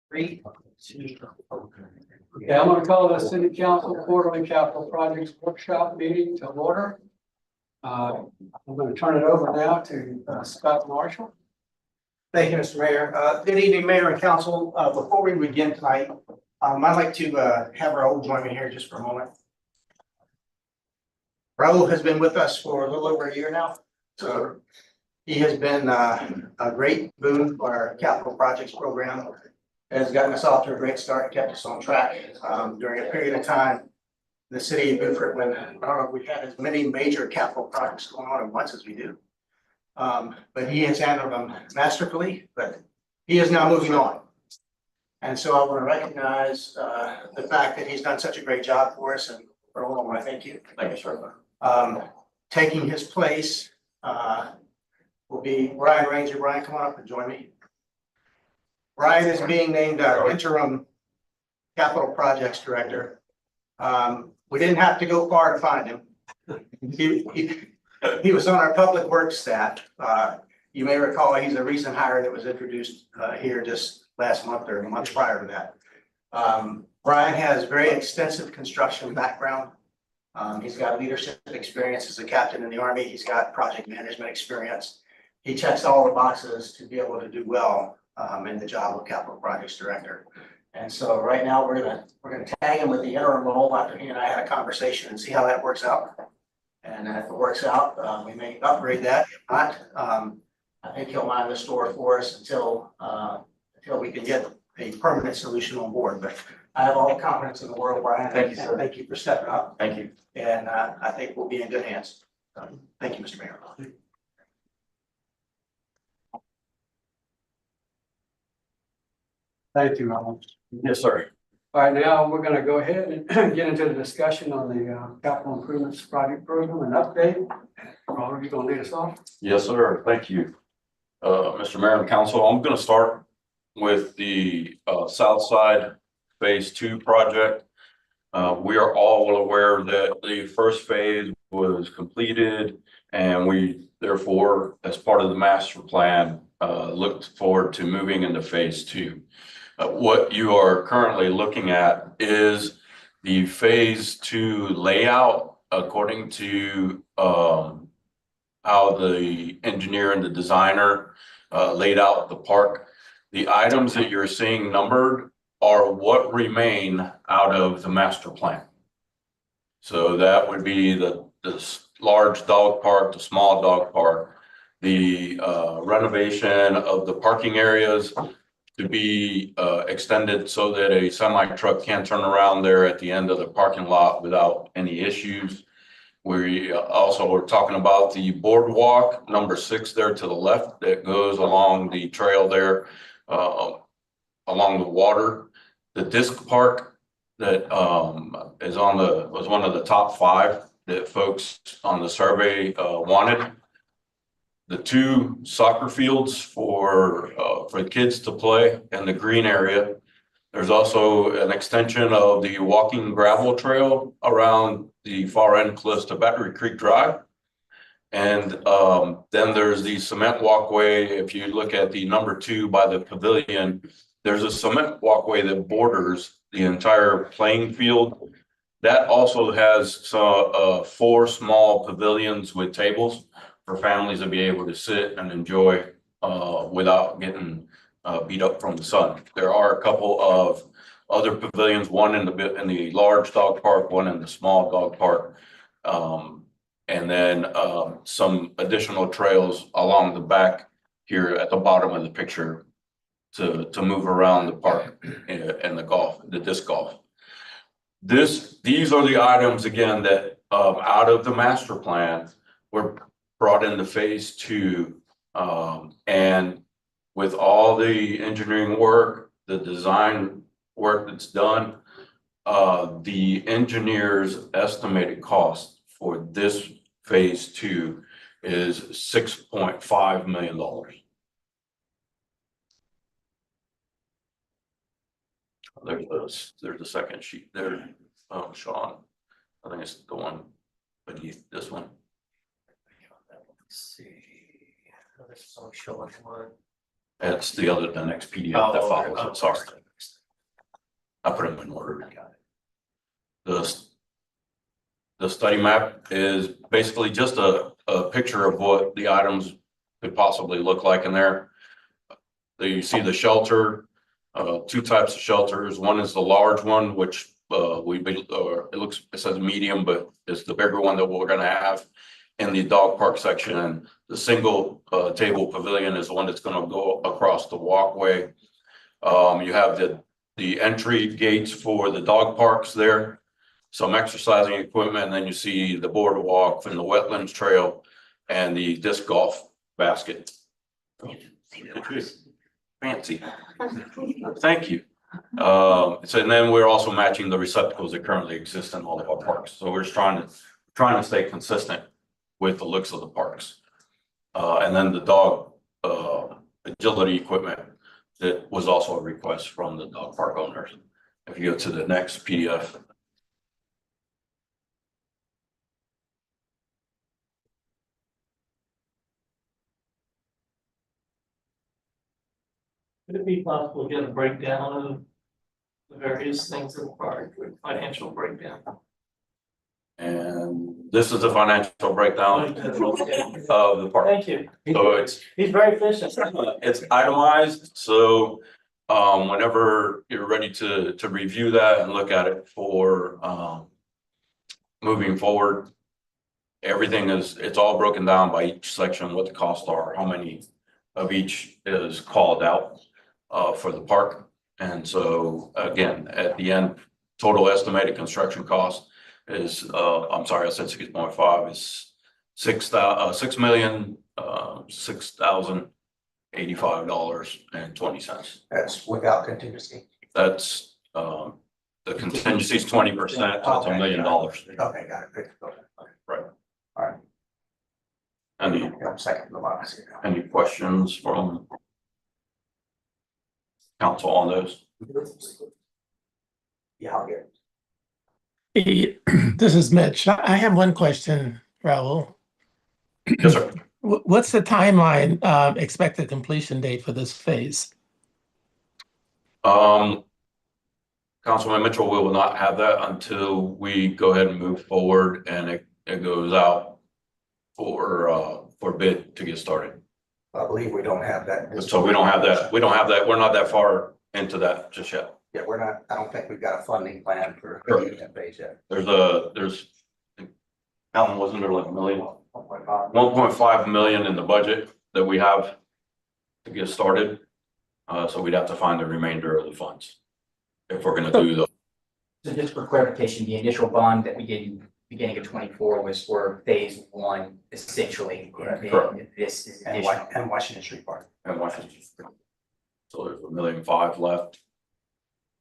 3, 2. Okay, I'm going to call the City Council Quarterly Capital Projects Workshop meeting to order. I'm going to turn it over now to Scott Marshall. Thank you, Mr. Mayor. Good evening, Mayor and Council. Before we begin tonight, I'd like to have Raul join me here just for a moment. Raul has been with us for a little over a year now, so he has been a great boon for our capital projects program. Has gotten us off to a great start, kept us on track during a period of time. The city of Beaufort, when I don't know if we've had as many major capital projects going on at once as we do. But he has handled them masterfully, but he is now moving on. And so I want to recognize the fact that he's done such a great job for us, and for all, I want to thank you. Thank you, sir. Taking his place will be Brian Ranger. Brian, come on up and join me. Brian is being named our interim capital projects director. We didn't have to go far to find him. He was on our public works staff. You may recall he's a recent hire that was introduced here just last month or the month prior to that. Brian has very extensive construction background. He's got leadership experience as a captain in the Army. He's got project management experience. He checks all the boxes to be able to do well in the job of capital projects director. And so right now we're gonna tag him with the interim role after he and I had a conversation and see how that works out. And if it works out, we may upgrade that. If not, I think he'll mind the store for us until we can get a permanent solution on board. But I have all the confidence in the world, Brian. Thank you, sir. Thank you for stepping up. Thank you. And I think we'll be in good hands. Thank you, Mr. Mayor. Thank you, Alan. Yes, sir. All right, now we're going to go ahead and get into the discussion on the capital improvements project program and update. Robert, you going to lead us off? Yes, sir. Thank you. Mr. Mayor and Council, I'm going to start with the South Side Phase 2 project. We are all well aware that the first phase was completed, and we therefore, as part of the master plan, looked forward to moving into Phase 2. What you are currently looking at is the Phase 2 layout according to how the engineer and the designer laid out the park. The items that you're seeing numbered are what remain out of the master plan. So that would be the large dog park, the small dog park, the renovation of the parking areas to be extended so that a semi truck can turn around there at the end of the parking lot without any issues. We also were talking about the boardwalk number 6 there to the left that goes along the trail there, along the water. The disc park that was one of the top 5 that folks on the survey wanted. The 2 soccer fields for kids to play in the green area. There's also an extension of the walking gravel trail around the far end close to Battery Creek Drive. And then there's the cement walkway. If you look at the number 2 by the pavilion, there's a cement walkway that borders the entire playing field. That also has some 4 small pavilions with tables for families to be able to sit and enjoy without getting beat up from the sun. There are a couple of other pavilions, one in the large dog park, one in the small dog park, and then some additional trails along the back here at the bottom of the picture to move around the park and the disc golf. These are the items again that out of the master plan were brought into Phase 2, and with all the engineering work, the design work that's done, the engineer's estimated cost for this Phase 2 is $6.5 million. There's the second sheet there, Sean. I think it's the one beneath this one. Let's see. This is only showing one. It's the next PDF that follows it. Sorry. I put them in order. The study map is basically just a picture of what the items could possibly look like in there. There you see the shelter, two types of shelters. One is the large one, which it says medium, but it's the bigger one that we're gonna have in the dog park section. And the single table pavilion is the one that's gonna go across the walkway. You have the entry gates for the dog parks there, some exercising equipment, and then you see the boardwalk and the wetlands trail and the disc golf basket. Fancy. Thank you. So and then we're also matching the receptacles that currently exist in all of our parks. So we're just trying to stay consistent with the looks of the parks. And then the dog agility equipment, that was also a request from the dog park owners. If you go to the next PDF. Would it be possible to get a breakdown of the various things in the park, financial breakdown? And this is the financial breakdown of the park. Thank you. So He's very efficient. it's itemized, so whenever you're ready to review that and look at it for moving forward, it's all broken down by each section, what the costs are, how many of each is called out for the park. And so again, at the end, total estimated construction cost is I'm sorry, I said 6.5 is $6,085.20. That's without contingency. That's the contingency is 20%, that's $1 million. Okay, got it. Good. Right. All right. Second, the box here. Any questions from council on those? Yeah, I'll get it. Hey, this is Mitch. I have one question, Raul. Yes, sir. What's the timeline, expected completion date for this phase? Councilman Mitchell, we will not have that until we go ahead and move forward and it goes out for bid to get started. I believe we don't have that. So we don't have that. We're not that far into that just yet. Yeah, we're not, I don't think we've got a funding plan for Correct. that phase yet. There's Alan, wasn't there like a million? 1.5 million in the budget that we have to get started. So we'd have to find the remainder of the funds if we're gonna do the. So just for clarification, the initial bond that we did in beginning of 24 was for phase one, essentially. Correct. And Correct. this is And additional. Washington Street Park. And Washington. So there's $1.5 million left.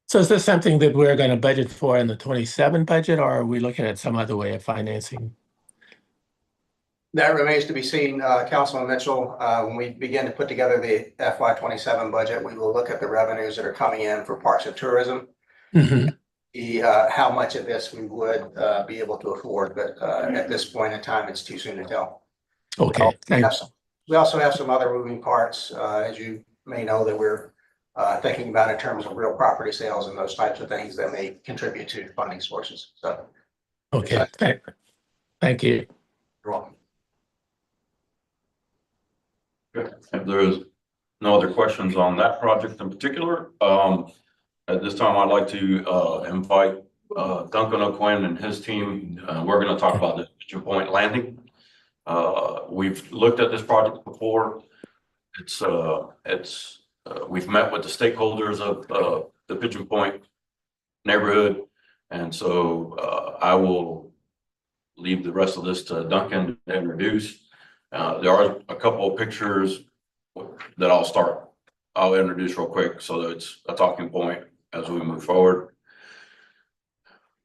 So is this something that we're going to budget for in the 27 budget, or are we looking at some other way of financing? That remains to be seen, Councilman Mitchell. When we begin to put together the FY 27 budget, we will look at the revenues that are coming in for parks and tourism. Mhm. How much of this we would be able to afford, but at this point in time, it's too soon to tell. Okay, thanks. We also have some other moving parts, as you may know, that we're thinking about in terms of real property sales and those types of things that may contribute to funding sources. So, Okay, thank you. you're welcome. If there's no other questions on that project in particular, at this time, I'd like to invite Duncan O'Quinn and his team. We're going to talk about the Pigeon Point Landing. We've looked at this project before. We've met with the stakeholders of the Pigeon Point neighborhood, and so I will leave the rest of this to Duncan to introduce. There are a couple of pictures that I'll introduce real quick so that it's a talking point as we move forward.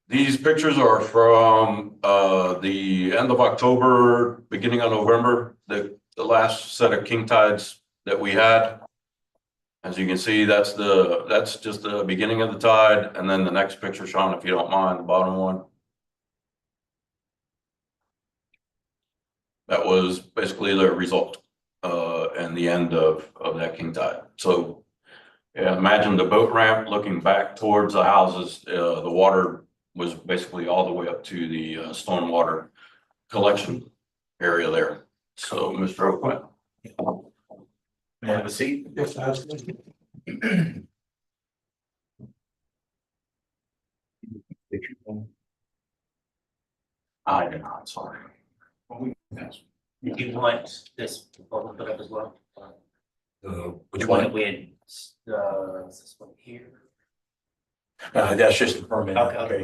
These pictures are from the end of October, beginning of November, the last set of king tides that we had. As you can see, that's just the beginning of the tide, and then the next picture, Sean, if you don't mind, the bottom one. That was basically the result and the end of that king tide. So Yeah, imagine the boat ramp looking back towards the houses. The water was basically all the way up to the stormwater collection area there. So, Mr. Oakland. May I have a seat? Yes, I did not, sorry. Which You want this one put up as well? one? That we had, is this one here? That's just a permit. Okay.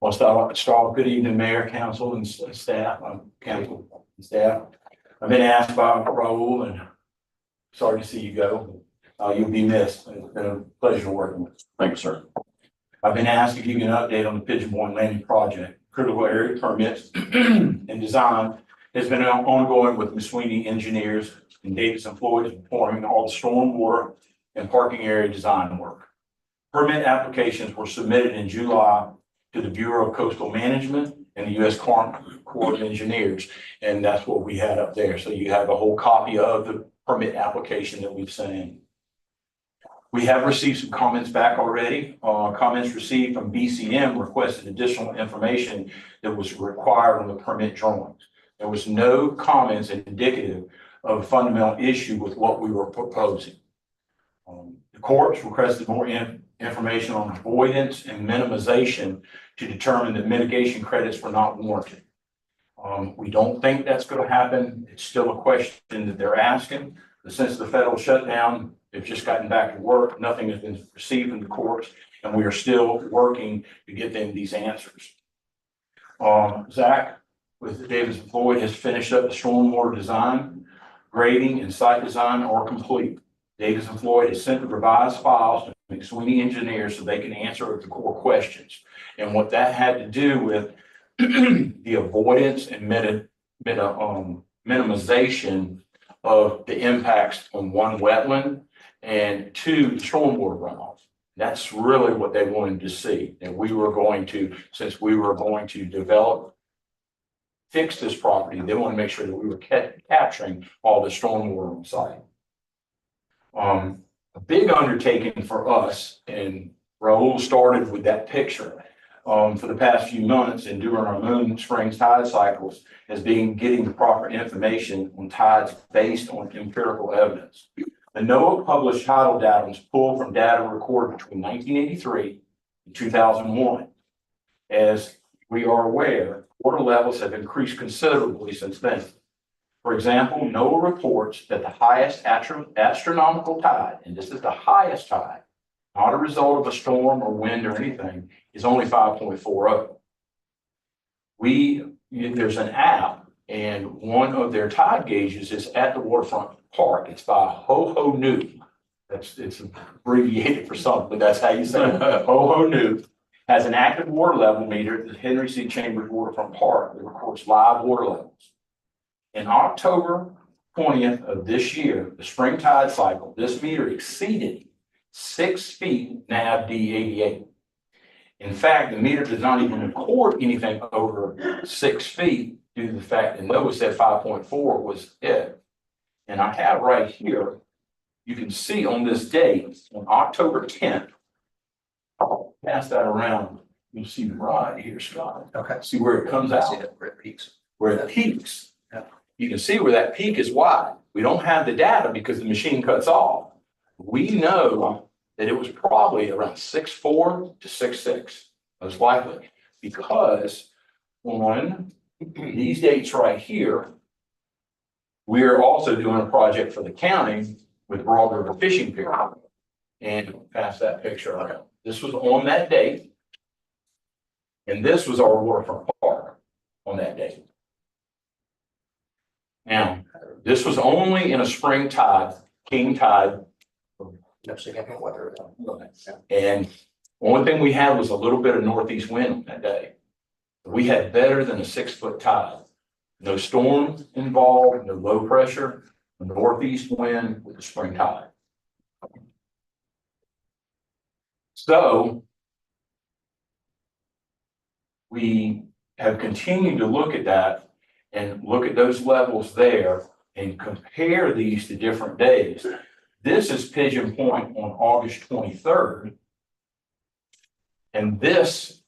Well, good evening, Mayor, Council, and staff, council and staff. I've been asked by Raul, and sorry to see you go. You'll be missed. It's been a pleasure working with you. Thank you, sir. I've been asked to give you an update on the Pigeon Point Landing project. Critical area permits and design has been ongoing with McSweeney Engineers, and Davis and Floyd is performing all the stormwater and parking area design work. Permit applications were submitted in July to the Bureau of Coastal Management and the U.S. Corps of Engineers, and that's what we had up there. So you have a whole copy of the permit application that we've sent in. We have received some comments back already. Comments received from BCM requested additional information that was required on the permit drawings. There was no comments indicative of a fundamental issue with what we were proposing. The courts requested more information on avoidance and minimization to determine that mitigation credits were not warranted. We don't think that's going to happen. It's still a question that they're asking. But since the federal shutdown, they've just gotten back to work. Nothing has been received from the courts, and we are still working to get them these answers. Zach with Davis and Floyd has finished up the stormwater design, grading, and site design are complete. Davis and Floyd has sent the revised files to McSweeney Engineers so they can answer the core questions. And what that had to do with the avoidance and minimization of the impacts on one, wetland, and two, stormwater runoff. That's really what they wanted to see. And we were going to, since we were going to fix this property, they want to make sure that we were capturing all the stormwater on site. A big undertaking for us, and Raul started with that picture for the past few months and during our moon springs tide cycles, has been getting the proper information on tides based on empirical evidence. The NOAA published tidal data was pulled from data recorded between 1983 and 2001. As we are aware, water levels have increased considerably since then. For example, NOAA reports that the highest astronomical tide, and this is the highest tide, not a result of a storm or wind or anything, is only 5.40. There's an app, and one of their tide gauges is at the waterfront park. It's by Ho-Ho-Nu. It's abbreviated for something, but that's how you say it. Ho-Ho-Nu has an active water level meter at the Henry C. Chambers Waterfront Park that records live water levels. In October 20th of this year, the spring tide cycle, this meter exceeded 6 feet NAV D88. In fact, the meter does not even record anything over 6 feet due to the fact that NOAA said 5.4 was it. And I have right here, you can see on this date, on October 10th, I'll pass that around. You'll see right here, Scott. Okay. See where it comes out. See that where it peaks. Where it peaks. Yeah. You can see where that peak is wide. We don't have the data because the machine cuts off. We know that it was probably around 6.4 to 6.6, most likely, because on these dates right here, we are also doing a project for the county with Broad River Fishing Pier. And pass that picture around. This was on that date. And this was our waterfront park on that date. Now, this was only in a spring tide, king tide. No significant weather. And only thing we had was a little bit of northeast wind on that day. We had better than a 6-foot tide. No storm involved, no low pressure, a northeast wind with the spring tide. So we have continued to look at that and look at those levels there and compare these to different days. This is Pigeon Point on August 23rd. And this,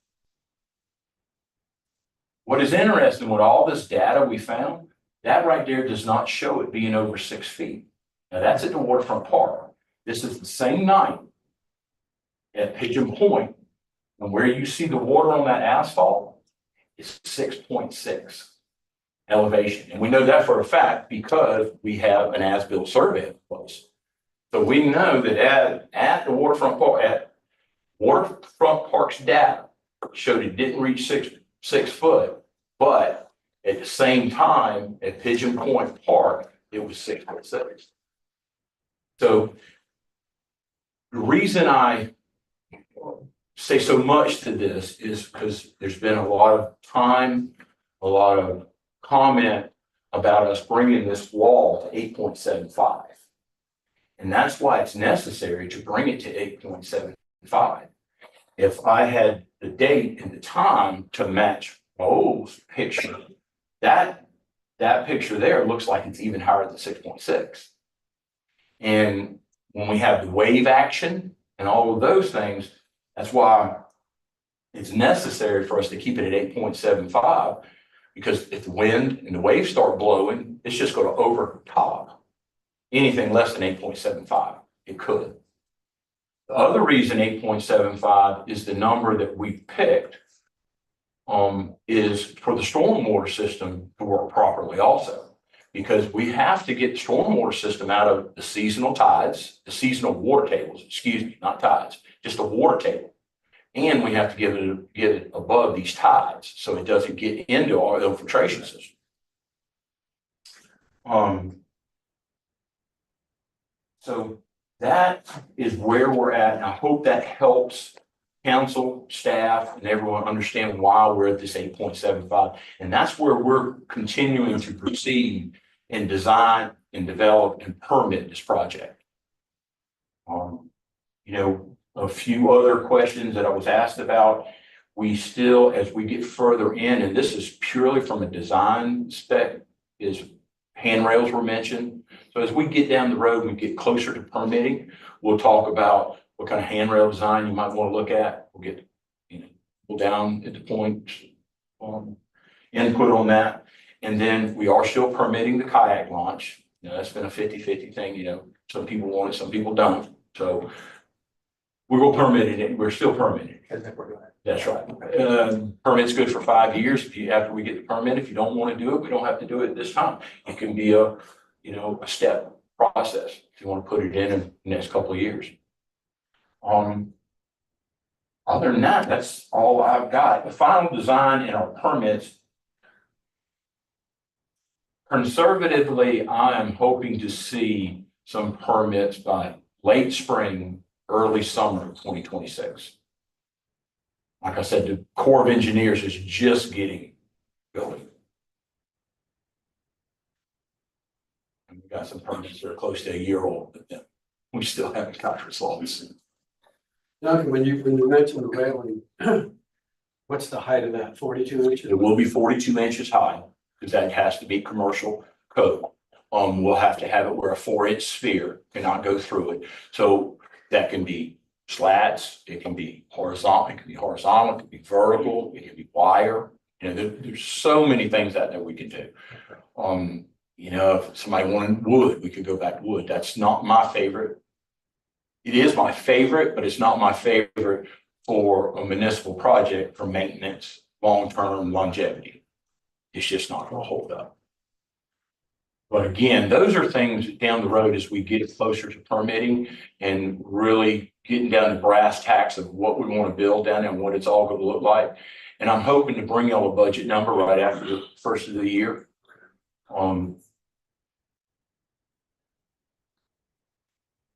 what is interesting with all this data we found, that right there does not show it being over 6 feet. Now that's at the waterfront park. This is the same night at Pigeon Point, and where you see the water on that asphalt is 6.6 elevation. And we know that for a fact because we have an as-built survey in place. So we know that at the waterfront park, at Waterfront Park's data showed it didn't reach six foot, but at the same time at Pigeon Point Park, it was 6.6. So the reason I say so much to this is because there's been a lot of time, a lot of comment about us bringing this wall to 8.75. And that's why it's necessary to bring it to 8.75. If I had the date and the time to match Raul's picture, that picture there looks like it's even higher than 6.6. And when we have the wave action and all of those things, that's why it's necessary for us to keep it at 8.75, because if the wind and the waves start blowing, it's just going to overtop anything less than 8.75. It could. The other reason 8.75 is the number that we picked is for the stormwater system to work properly also, because we have to get the stormwater system out of the seasonal tides, the seasonal water tables, excuse me, not tides, just the water table. And we have to get it above these tides so it doesn't get into our infiltration system. So that is where we're at. And I hope that helps council, staff, and everyone understand why we're at this 8.75. And that's where we're continuing to proceed and design and develop and permit this project. A few other questions that I was asked about, we still, as we get further in, and this is purely from a design spec, is handrails were mentioned. So as we get down the road and we get closer to permitting, we'll talk about what kind of handrail design you might want to look at. We'll get, go down at the point, input on that. And then we are still permitting the kayak launch. That's been a 50-50 thing, some people want it, some people don't. So we will permit it. We're still permitting. That's right. Permit's good for 5 years. After we get the permit, if you don't want to do it, we don't have to do it this time. It can be a step process if you want to put it in the next couple of years. Other than that, that's all I've got. The final design in our permits. Conservatively, I am hoping to see some permits by late spring, early summer of 2026. Like I said, the Corps of Engineers is just getting going. And we got some permits that are close to a year old, but we still haven't got results. Duncan, when you mentioned the railing, what's the height of that? 42 inches? It will be 42 inches high because that has to be commercial code. We'll have to have it where a 4-inch sphere cannot go through it. So that can be slats, it can be horizontal, it can be vertical, it can be wire. There's so many things out there we can do. If somebody wanted wood, we could go back to wood. That's not my favorite. It is my favorite, but it's not my favorite for a municipal project for maintenance, long-term longevity. It's just not going to hold up. But again, those are things down the road as we get closer to permitting and really getting down to brass tacks of what we want to build down there and what it's all going to look like. And I'm hoping to bring y'all a budget number right after the first of the year. And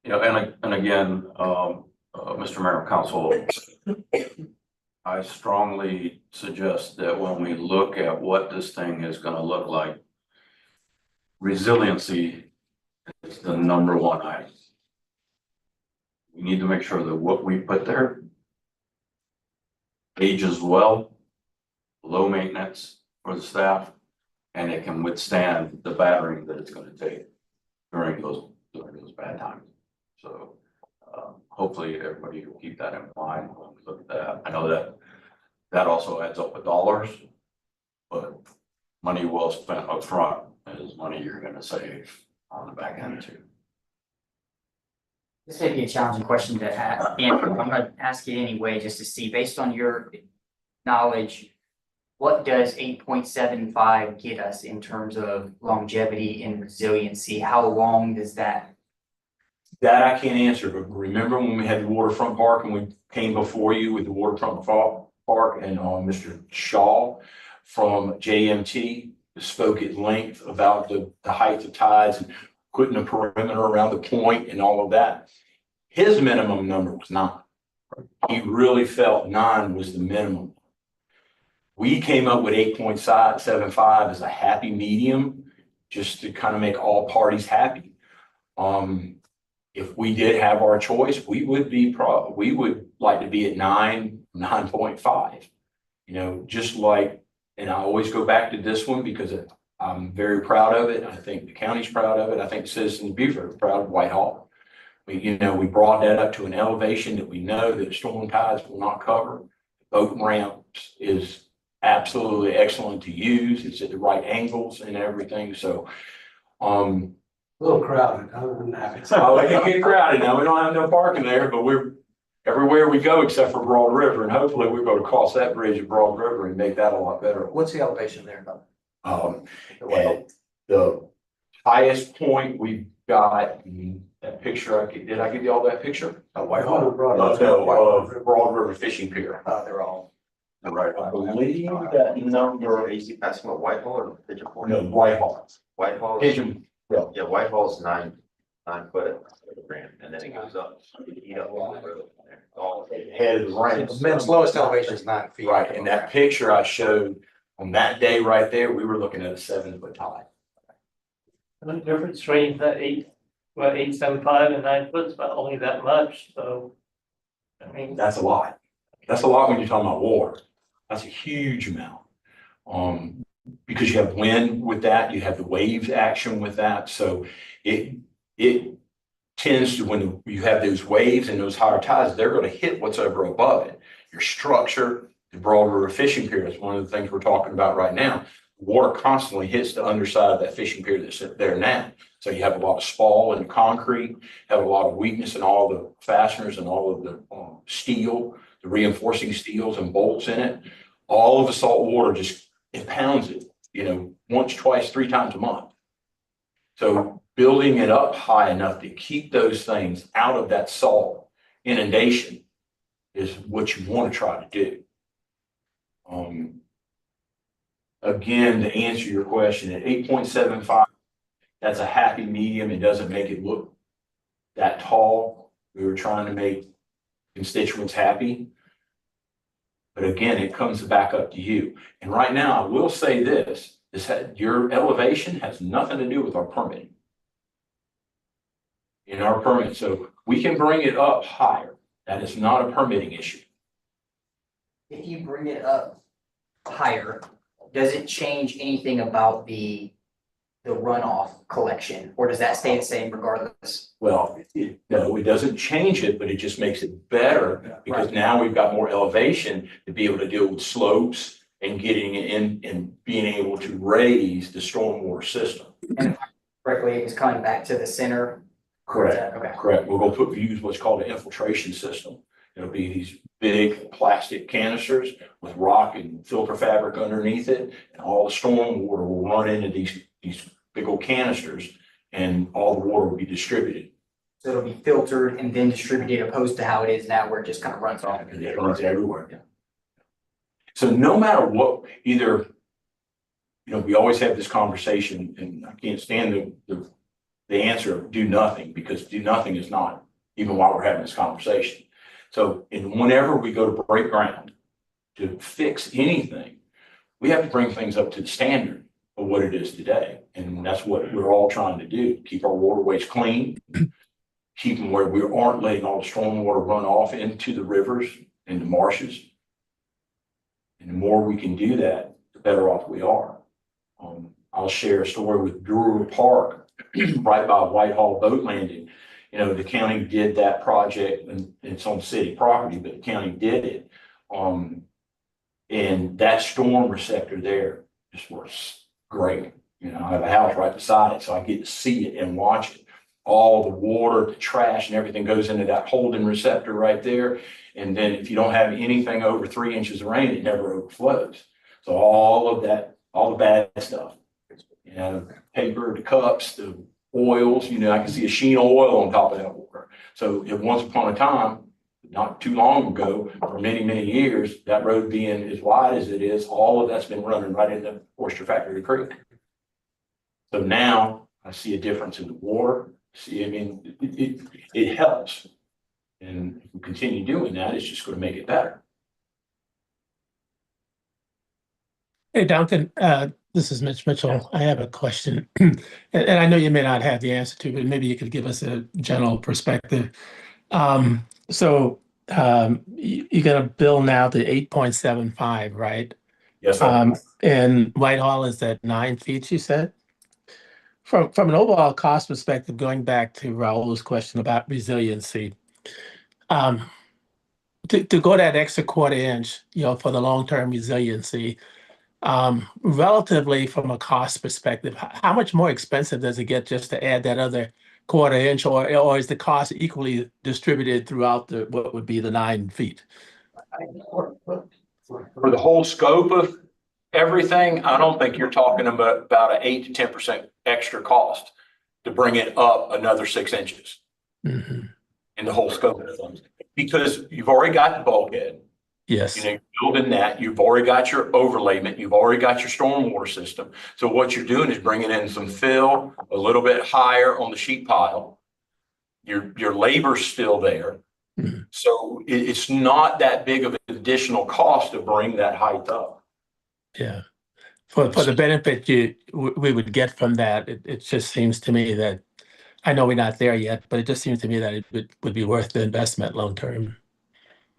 again, Mr. Mayor and Council, I strongly suggest that when we look at what this thing is going to look like, resiliency is the #1 item. We need to make sure that what we put there ages well, low maintenance for the staff, and it can withstand the battering that it's gonna take during those bad times. So, hopefully everybody will keep that in mind when we look at that. I know that also adds up with dollars, but money well spent up front is money you're gonna save on the back end too. This may be a challenging question to answer. I'm gonna ask it anyway, just to see, based on your knowledge, what does 8.75 get us in terms of longevity and resiliency? How long does that? That I can't answer, but remember when we had the waterfront park and we came before you with the waterfront park and Mr. Shaw from JMT spoke at length about the height of tides and putting a perimeter around the point and all of that. His minimum number was 9. He really felt 9 was the minimum. We came up with 8.75 as a happy medium, just to kind of make all parties happy. If we did have our choice, we would like to be at 9.5. You know, just like, and I always go back to this one because I'm very proud of it. I think the county's proud of it. I think the citizens of Beaufort are proud of Whitehall. We brought that up to an elevation that we know that storm tides will not cover. Boat ramps is absolutely excellent to use. It's at the right angles and everything. So, A little crowded, other than that. oh, it can get crowded now. We don't have no parking there, but we're everywhere we go except for Broad River, and hopefully we're going to cross that bridge at Broad River and make that a lot better. What's the elevation there? At the highest point we've got that picture. Did I give you all that picture? Whitehall. Broad River Fishing Pier. They're all. Right. I believe that number. Are you asking about Whitehall or Pigeon Point? No, Whitehall. Whitehall. Pigeon. Yeah, Whitehall's 9 foot ramp, and then it goes up. All Head of the ramp. Its lowest elevation is 9 feet. Right, and that picture I showed on that day right there, we were looking at a 7-foot tide. The difference between the 8.75 and 9 foot is about only that much, so. I mean, That's a lot. That's a lot when you're talking about water. That's a huge amount. Because you have wind with that, you have the waves action with that, so it tends to, when you have those waves and those higher tides, they're going to hit what's over above it. Your structure, the Broad River Fishing Pier is one of the things we're talking about right now. Water constantly hits the underside of that fishing pier that's there now. So you have a lot of spall in the concrete, have a lot of weakness in all the fasteners and all of the steel, the reinforcing steels and bolts in it. All of the salt water just impounds it, once, twice, 3 times a month. So building it up high enough to keep those things out of that salt inundation is what you want to try to do. Again, to answer your question, at 8.75, that's a happy medium. It doesn't make it look that tall. We were trying to make constituents happy. But again, it comes back up to you. And right now, I will say this, your elevation has nothing to do with our permitting. In our permit, so we can bring it up higher. That is not a permitting issue. If you bring it up higher, does it change anything about the runoff collection, or does that stay the same regardless? Well, no, it doesn't change it, but it just makes it better because now we've got more elevation to be able to deal with slopes and getting in and being able to raise the stormwater system. And correctly, it's coming back to the center. Correct. Okay. Correct. We're going to use what's called an infiltration system. It'll be these big plastic canisters with rock and filter fabric underneath it, and all the storm water will run into these big old canisters, and all the water will be distributed. So it'll be filtered and then distributed, opposed to how it is now, where it just kind of runs off. And it runs everywhere. So no matter what, either, we always have this conversation, and I can't stand the answer of do nothing, because do nothing is not, even while we're having this conversation. So, and whenever we go to break ground to fix anything, we have to bring things up to the standard of what it is today. And that's what we're all trying to do, keep our waterways clean, keep them where we aren't letting all the storm water run off into the rivers and the marshes. And the more we can do that, the better off we are. I'll share a story with Brewer Park, right by Whitehall Boat Landing. You know, the county did that project and it's on city property, but the county did it. And that storm receptor there just works great. You know, I have a house right beside it, so I get to see it and watch it. All the water, the trash and everything goes into that holding receptor right there. And then if you don't have anything over 3 inches of rain, it never overflows. So all of that, all the bad stuff, you know, paper, the cups, the oils, you know, I can see a sheen of oil on top of that water. So if once upon a time, not too long ago, for many, many years, that road being as wide as it is, all of that's been running right into Oyster Factory Creek. So now I see a difference in the water. See, I mean, it helps. And if we continue doing that, it's just going to make it better. Hey, Duncan, this is Mitch Mitchell. I have a question. And I know you may not have the answer to, but maybe you could give us a general perspective. You got a bill now to 8.75, right? Yes, sir. And Whitehall is at 9 feet, you said? From an overall cost perspective, going back to Raul's question about resiliency, to go that extra quarter inch, you know, for the long-term resiliency, relatively from a cost perspective, how much more expensive does it get just to add that other quarter inch, or is the cost equally distributed throughout what would be the 9 feet? For the whole scope of everything, I don't think you're talking about an 8 to 10% extra cost to bring it up another 6 inches Mhm. in the whole scope of things. Because you've already got the bulkhead, Yes. you know, you're building that, you've already got your overlayment, you've already got your stormwater system. So what you're doing is bringing in some fill a little bit higher on the sheet pile. Your labor's still there. Mhm. So it's not that big of an additional cost to bring that height up. Yeah. For the benefit we would get from that, it just seems to me that, I know we're not there yet, but it just seems to me that it would be worth the investment long term.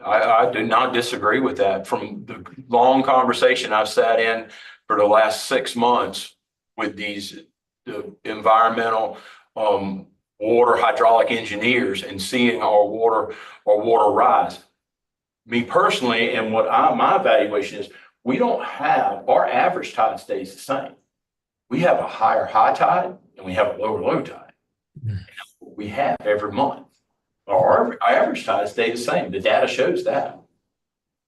I do not disagree with that. From the long conversation I've sat in for the last 6 months with the environmental, water hydraulic engineers and seeing our water rise. Me personally, and my evaluation is, we don't have, our average tide stays the same. We have a higher high tide and we have a lower low tide. Mhm. We have every month. Our average tide stay the same. The data shows that.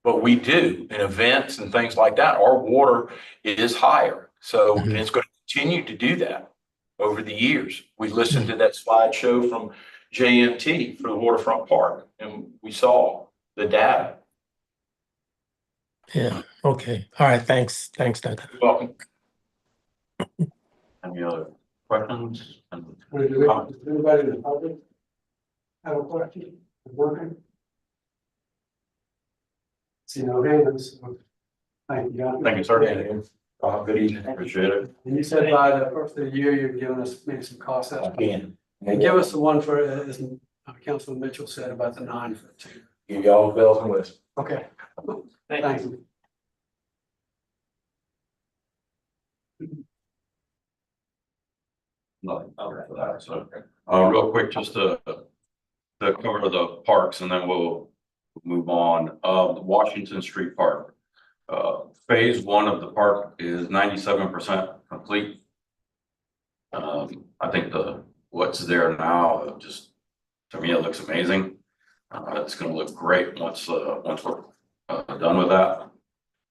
But we do in events and things like that, our water is higher. So Mhm. and it's going to continue to do that over the years. We listened to that slideshow from JMT for the Waterfront Park and we saw the data. Yeah. Okay. All right. Thanks, Duncan. You're welcome. Any other questions? Does anybody in the public have a question? Working? See no hands. Thank you, John. Thank you, sir. Good evening. Appreciate it. And you said by the first of the year, you're giving us maybe some cost estimates. Again, And give us the one for, as Councilman Mitchell said, about the 9 foot too. give y'all bells and whistles. Okay. Thank Thank you. you. Nothing for that, so, real quick, just to cover the parks and then we'll move on. The Washington Street Park. Phase 1 of the park is 97% complete. I think what's there now, just, to me, it looks amazing. It's gonna look great once we're done with that.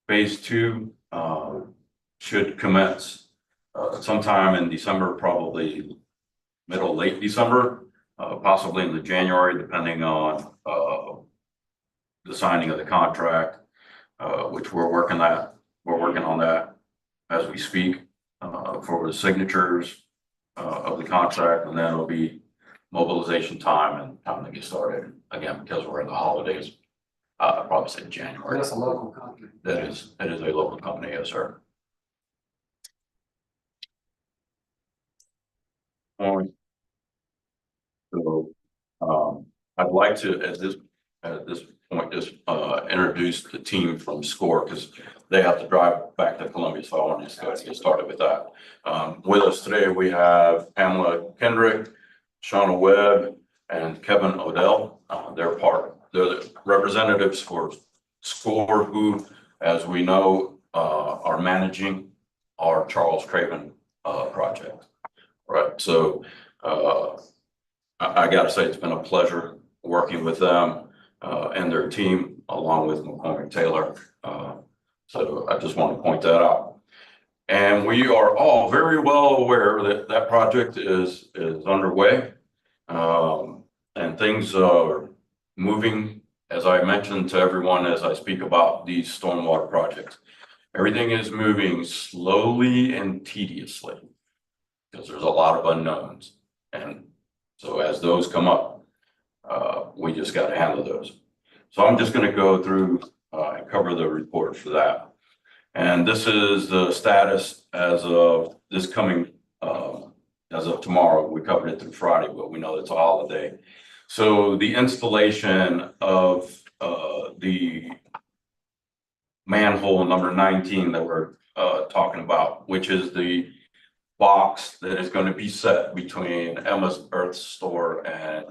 Phase 2, should commence sometime in December, probably middle, late December, possibly into January, depending on the signing of the contract, which we're working on that as we speak, for the signatures of the contract, and then it'll be mobilization time and time to get started again, because we're in the holidays. I'd probably say January. That's a local company. It is a local company, yes, sir. So, I'd like to, at this point, just introduce the team from SCORE, because they have to drive back to Columbia, so I wanted to get started with that. With us today, we have Pamela Kendrick, Shauna Webb, and Kevin Odell. They're the representatives for SCORE, who, as we know, are managing our Charles Craven project. Right, so I gotta say, it's been a pleasure working with them and their team, along with McCormick Taylor. So I just want to point that out. And we are all very well aware that that project is underway. And things are moving, as I mentioned to everyone as I speak about these stormwater projects. Everything is moving slowly and tediously because there's a lot of unknowns. And so as those come up, we just got to handle those. So I'm just going to go through and cover the report for that. And this is the status as of this coming, as of tomorrow. We covered it through Friday, but we know it's a holiday. So the installation of the manhole number 19 that we're talking about, which is the box that is going to be set between Emma's Earth Store and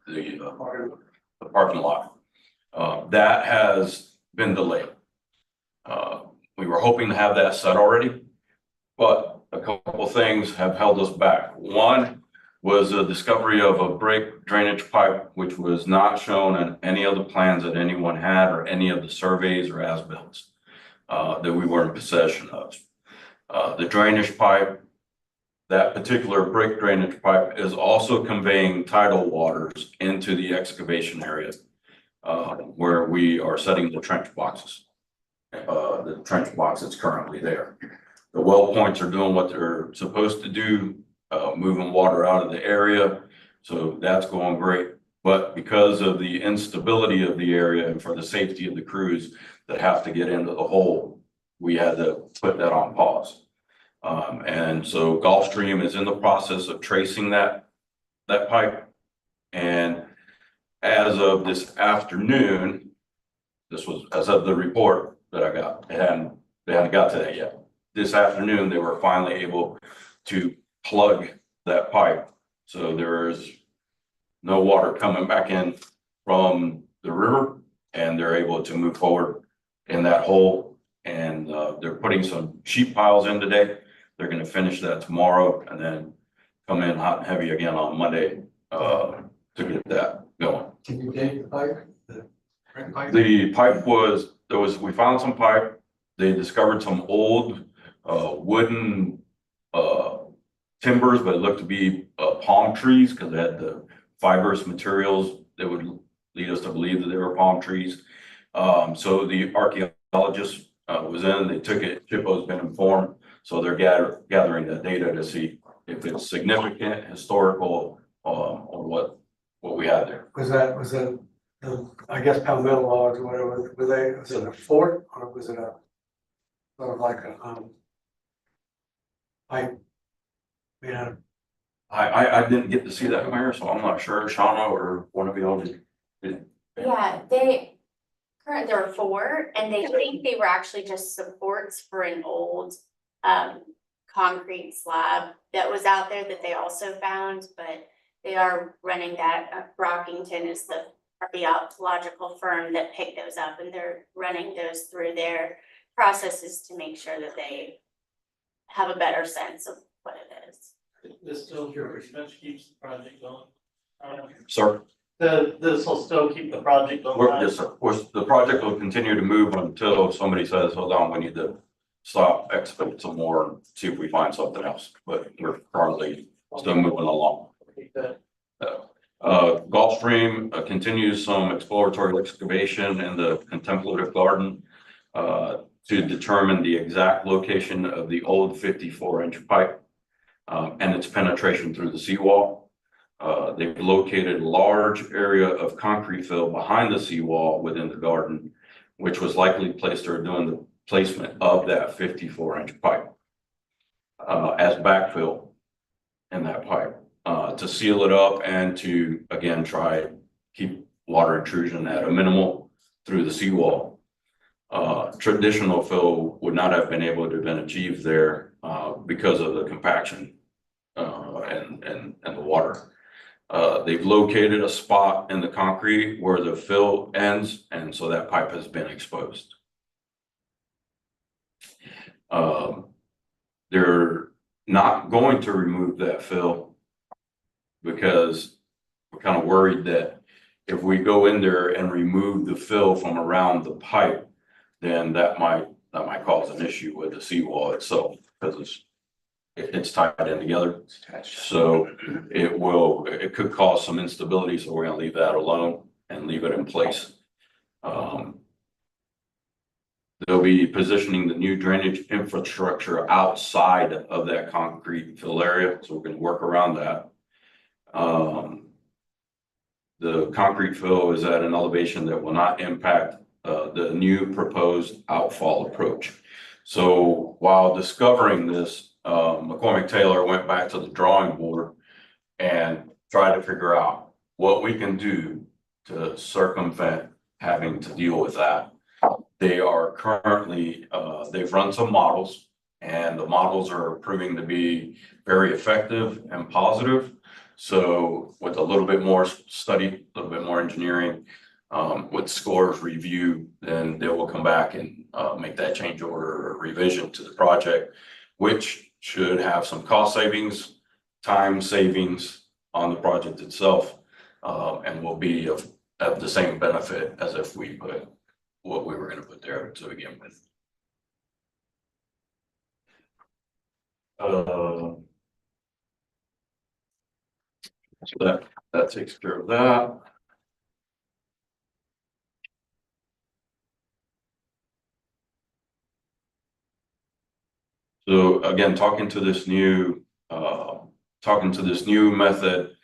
the parking lot. That has been delayed. We were hoping to have that set already, but a couple things have held us back. One was a discovery of a break drainage pipe, which was not shown in any of the plans that anyone had or any of the surveys or as-bills that we were in possession of. The drainage pipe, that particular break drainage pipe, is also conveying tidal waters into the excavation area where we are setting the trench boxes. The trench box that's currently there. The well points are doing what they're supposed to do, moving water out of the area. So that's going great. But because of the instability of the area and for the safety of the crews that have to get into the hole, we had to put that on pause. And so Gulfstream is in the process of tracing that pipe. And as of this afternoon, this was as of the report that I got, they hadn't got to that yet. This afternoon, they were finally able to plug that pipe. So there is no water coming back in from the river, and they're able to move forward in that hole. And they're putting some sheet piles in today. They're going to finish that tomorrow and then come in hot and heavy again on Monday to get that going. Can you date the pipe? The pipe we found some pipe. They discovered some old wooden timbers, but it looked to be palm trees because they had the fibrous materials that would lead us to believe that they were palm trees. So the archaeologist was in, they took it, Chippo's been informed. So they're gathering the data to see if it's significant, historical, or what we had there. Was it, I guess Palmetto logs or whatever, was it a fort or was it a sort of like a, pipe? Yeah, I didn't get to see that, Mayor, so I'm not sure. Shauna or one of y'all did. Yeah, there were 4, and they think they were actually just supports for an old concrete slab that was out there that they also found, but they are running that. Brockington is the archaeological firm that picked those up, and they're running those through their processes to make sure that they have a better sense of what it is. This still pretty much keeps the project going. Sir? This will still keep the project going. Yes, sir. Of course, the project will continue to move until somebody says, hold on, we need to stop, excavate some more, and see if we find something else. But we're currently still moving along. Gulfstream continues some exploratory excavation in the contemplative garden to determine the exact location of the old 54-inch pipe and its penetration through the seawall. They've located a large area of concrete fill behind the seawall within the garden, which was likely placed there during the placement of that 54-inch pipe as backfill in that pipe to seal it up and to, again, try keep water intrusion at a minimal through the seawall. traditional fill would not have been able to have been achieved there, because of the compaction, and the water. They've located a spot in the concrete where the fill ends, and so that pipe has been exposed. They're not going to remove that fill because we're kind of worried that if we go in there and remove the fill from around the pipe, then that might cause an issue with the seawall itself, because it's tied in together. So it could cause some instability, so we're gonna leave that alone and leave it in place. They'll be positioning the new drainage infrastructure outside of that concrete fill area, so we're gonna work around that. The concrete fill is at an elevation that will not impact the new proposed outfall approach. So while discovering this, McCormick Taylor went back to the drawing board and tried to figure out what we can do to circumvent having to deal with that. They are currently, they've run some models, and the models are proving to be very effective and positive. So with a little bit more study, a little bit more engineering, with scores review, then they will come back and make that change order or revision to the project, which should have some cost savings, time savings on the project itself, and will be of the same benefit as if we put what we were going to put there to begin with. So that takes care of that. So again, talking to this new method,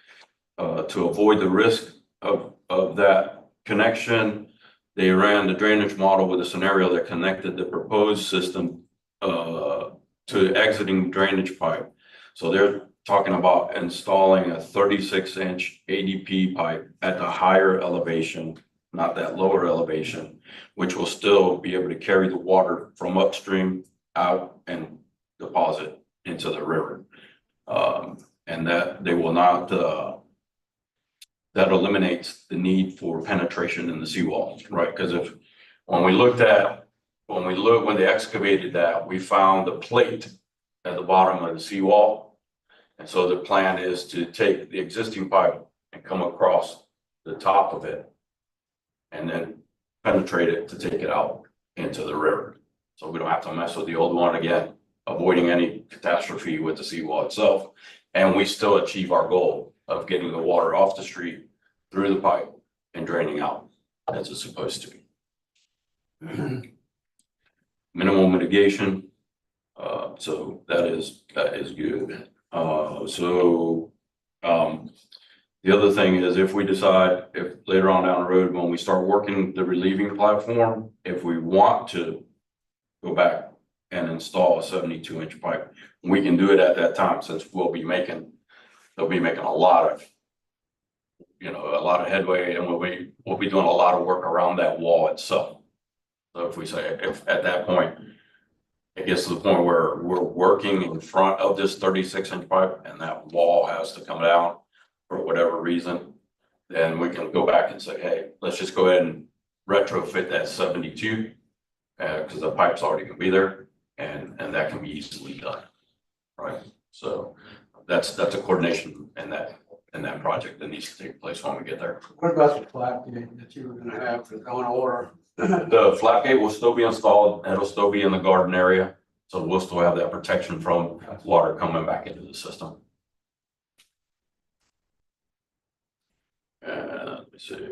to avoid the risk of that connection, they ran the drainage model with a scenario that connected the proposed system to exiting drainage pipe. So they're talking about installing a 36-inch ADP pipe at the higher elevation, not that lower elevation, which will still be able to carry the water from upstream out and deposit into the river. And that they will not, that eliminates the need for penetration in the seawall, right? Because when they excavated that, we found a plate at the bottom of the seawall. And so the plan is to take the existing pipe and come across the top of it and then penetrate it to take it out into the river. So we don't have to mess with the old one again, avoiding any catastrophe with the seawall itself. And we still achieve our goal of getting the water off the street, through the pipe, and draining out as it's supposed to be. Minimal mitigation. So that is good. The other thing is, if we decide, if later on down the road, when we start working the relieving platform, if we want to go back and install a 72-inch pipe, we can do it at that time, since they'll be making a lot of, a lot of headway, and we'll be doing a lot of work around that wall itself. So if at that point, it gets to the point where we're working in front of this 36-inch pipe and that wall has to come down for whatever reason, then we can go back and say, hey, let's just go ahead and retrofit that 72, because the pipe's already gonna be there, and that can be easily done, right? So that's a coordination in that project that needs to take place when we get there. What about the flap gate that you were gonna have for going order? The flap gate will still be installed, and it'll still be in the garden area, so we'll still have that protection from water coming back into the system. Let me see.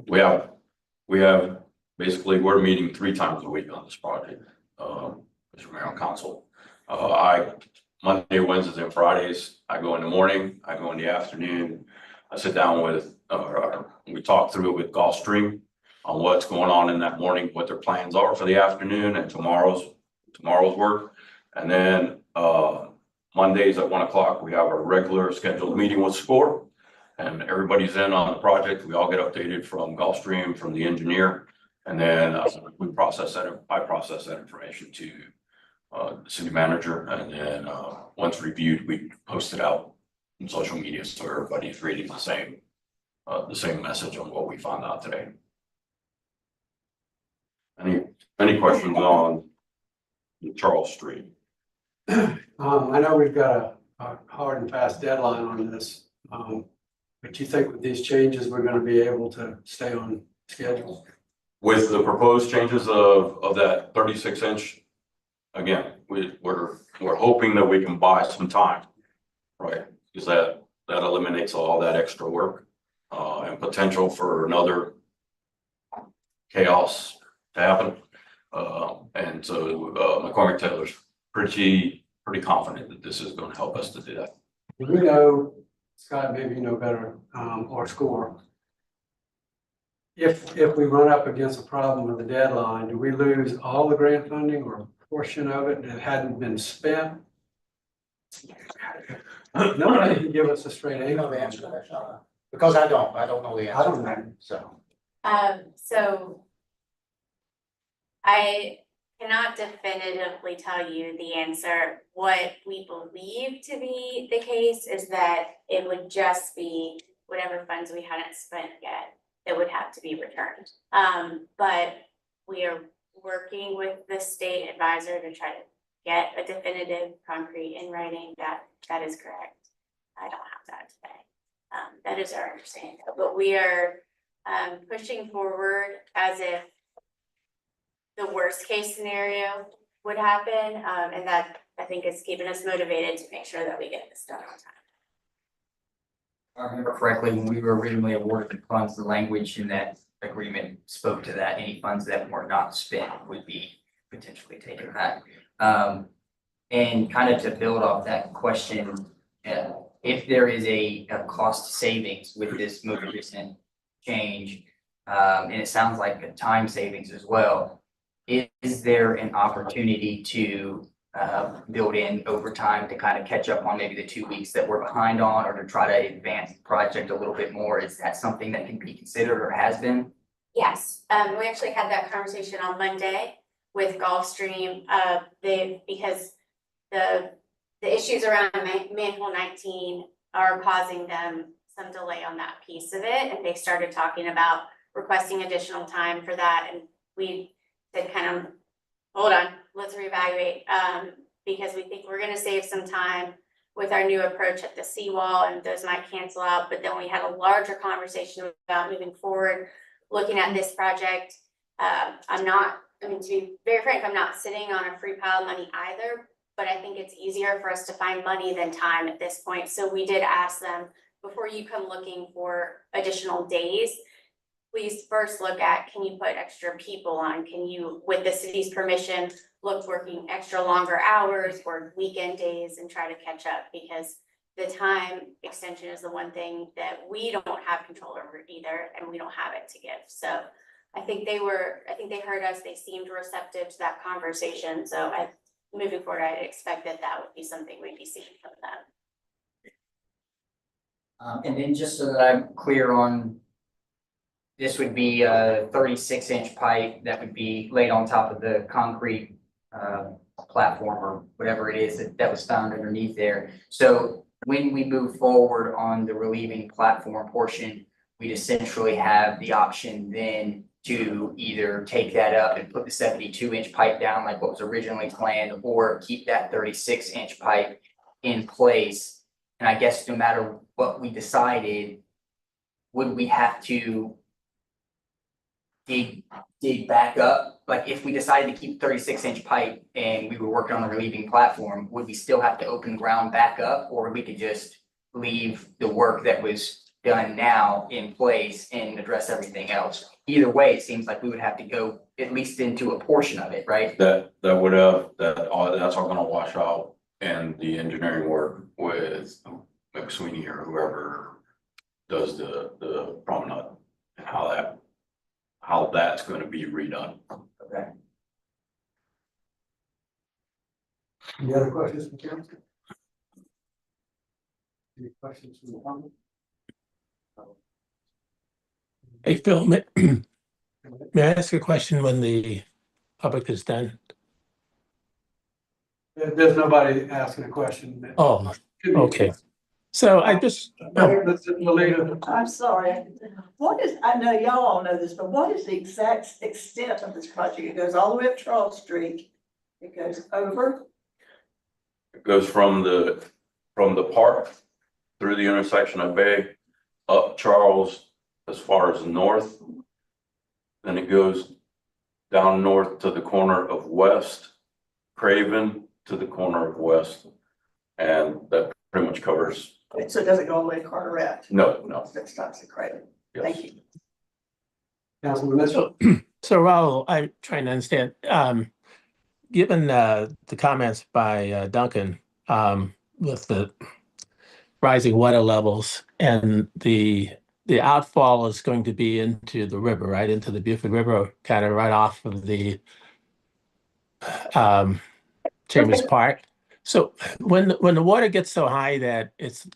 We have basically, we're meeting 3 times a week on this project, Mr. Mayor and Council. Monday, Wednesdays, and Fridays, I go in the morning, I go in the afternoon. I sit down with, we talk through it with Gulfstream on what's going on in that morning, what their plans are for the afternoon and tomorrow's work. And then Mondays at 1 o'clock, we have our regular scheduled meeting with SCORE, and everybody's in on the project. We all get updated from Gulfstream, from the engineer, And then we process that, I process that information to the city manager, and then once reviewed, we post it out in social media so everybody's reading the same message on what we found out today. Any questions on Charles Street? I know we've got a hard and fast deadline on this, but you think with these changes, we're gonna be able to stay on schedule? With the proposed changes of that 36-inch, again, we're hoping that we can buy some time, right? Because that eliminates all that extra work and potential for another chaos to happen. And so McCormick Taylor's pretty confident that this is going to help us to do that. We know, Scott, maybe you know better, or SCORE. If we run up against a problem with the deadline, do we lose all the grant funding or a portion of it that hadn't been spent? Nobody can give us a straight You know answer. the answer to that, Shawna? Because I don't know the answer. I don't know. So. So I cannot definitively tell you the answer. What we believe to be the case is that it would just be whatever funds we hadn't spent yet that would have to be returned. But we are working with the state advisor to try to get a definitive concrete in writing that is correct. I don't have that today. That is our understanding, but we are pushing forward as if the worst case scenario would happen, and that I think is keeping us motivated to make sure that we get this done on time. I remember correctly, when we were originally awarded the funds, the language in that agreement spoke to that. Any funds that were not spent would be potentially taken back. And kind of to build off that question, if there is a cost savings with this most recent change, and it sounds like a time savings as well, is there an opportunity to build in overtime to kind of catch up on maybe the 2 weeks that we're behind on, or to try to advance the project a little bit more? Is that something that can be considered or has been? Yes, we actually had that conversation on Monday with Gulfstream, because the issues around manhole 19 are causing them some delay on that piece of it, and they started talking about requesting additional time for that, and we said kind of, hold on, let's reevaluate, because we think we're gonna save some time with our new approach at the seawall, and those might cancel out. But then we had a larger conversation about moving forward, looking at this project. To be very frank, I'm not sitting on a free pile of money either, but I think it's easier for us to find money than time at this point. So we did ask them, before you come looking for additional days, please first look at, can you put extra people on? Can you, with the city's permission, look working extra longer hours or weekend days and try to catch up? Because the time extension is the one thing that we don't have control over either, and we don't have it to give. So I think they heard us, they seemed receptive to that conversation. So moving forward, I'd expect that would be something we'd be seeing from them. And then just so that I'm clear on, this would be a 36-inch pipe that would be laid on top of the concrete platform or whatever it is that was found underneath there. So when we move forward on the relieving platform portion, we'd essentially have the option then to either take that up and put the 72-inch pipe down like what was originally planned, or keep that 36-inch pipe in place. And I guess no matter what we decided, would we have to dig back up? Like if we decided to keep 36-inch pipe and we were working on the relieving platform, would we still have to open ground back up, or we could just leave the work that was done now in place and address everything else? Either way, it seems like we would have to go at least into a portion of it, right? That's all gonna wash out, and the engineering work with McSweeney or whoever does the promenade, and how that's gonna be redone. Okay. Any other questions from council? Any questions from the public? Hey, Phil, May I ask a question when the public is done? There's nobody asking a question. Oh, okay. So I just, Lolita, I'm sorry. What is, I know y'all all know this, but what is the exact extent of this project? It goes all the way up Charles Street. It goes over. It goes from the park through the intersection of Bay, up Charles as far as north. Then it goes down north to the corner of West, Craven to the corner of West. And that pretty much covers, So it doesn't go all the way to Carteret. no. That stops at Craven. Yes. Thank you. Councilman Mitchell. so Raul, I'm trying to understand, given the comments by Duncan with the rising water levels and the outfall is going to be into the river, right? Into the Buford River, kind of right off of the Chambers Park. So when the water gets so high that it's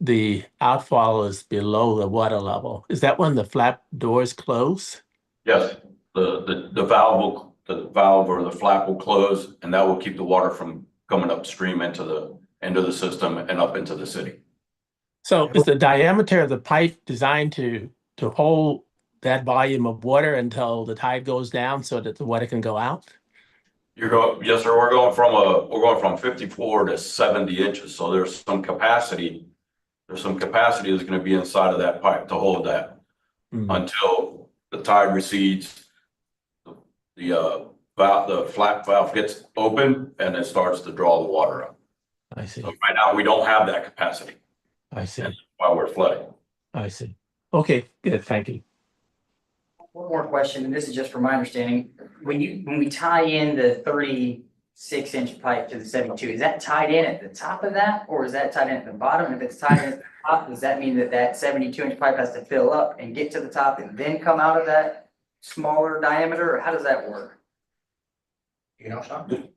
the outfall is below the water level, is that when the flap doors close? Yes, the valve or the flap will close and that will keep the water from coming upstream into the system and up into the city. So is the diameter of the pipe designed to hold that volume of water until the tide goes down so that the water can go out? Yes, sir, we're going from 54 to 70 inches. So there's some capacity that's gonna be inside of that pipe to hold that until the tide recedes. The flap valve gets open and it starts to draw the water up. I see. So right now, we don't have that capacity I see. while we're flooding. I see. Okay, good. Thank you. One more question, and this is just from my understanding. When we tie in the 36-inch pipe to the 72, is that tied in at the top of that, or is that tied in at the bottom? And if it's tied in at the top, does that mean that 72-inch pipe has to fill up and get to the top and then come out of that smaller diameter, or how does that work? You know something?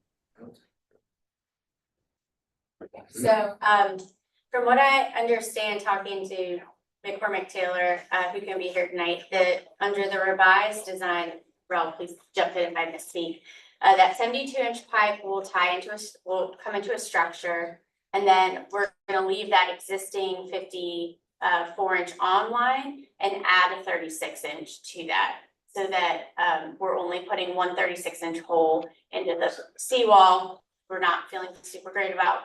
So, from what I understand, talking to McCormick Taylor, who can be here tonight, that under the revised design, Ralph, please jump in if I misspeak. That 72-inch pipe will will come into a structure, and then we're gonna leave that existing 54-inch online and add a 36-inch to that. So that we're only putting one 36-inch hole into the seawall. We're not feeling super great about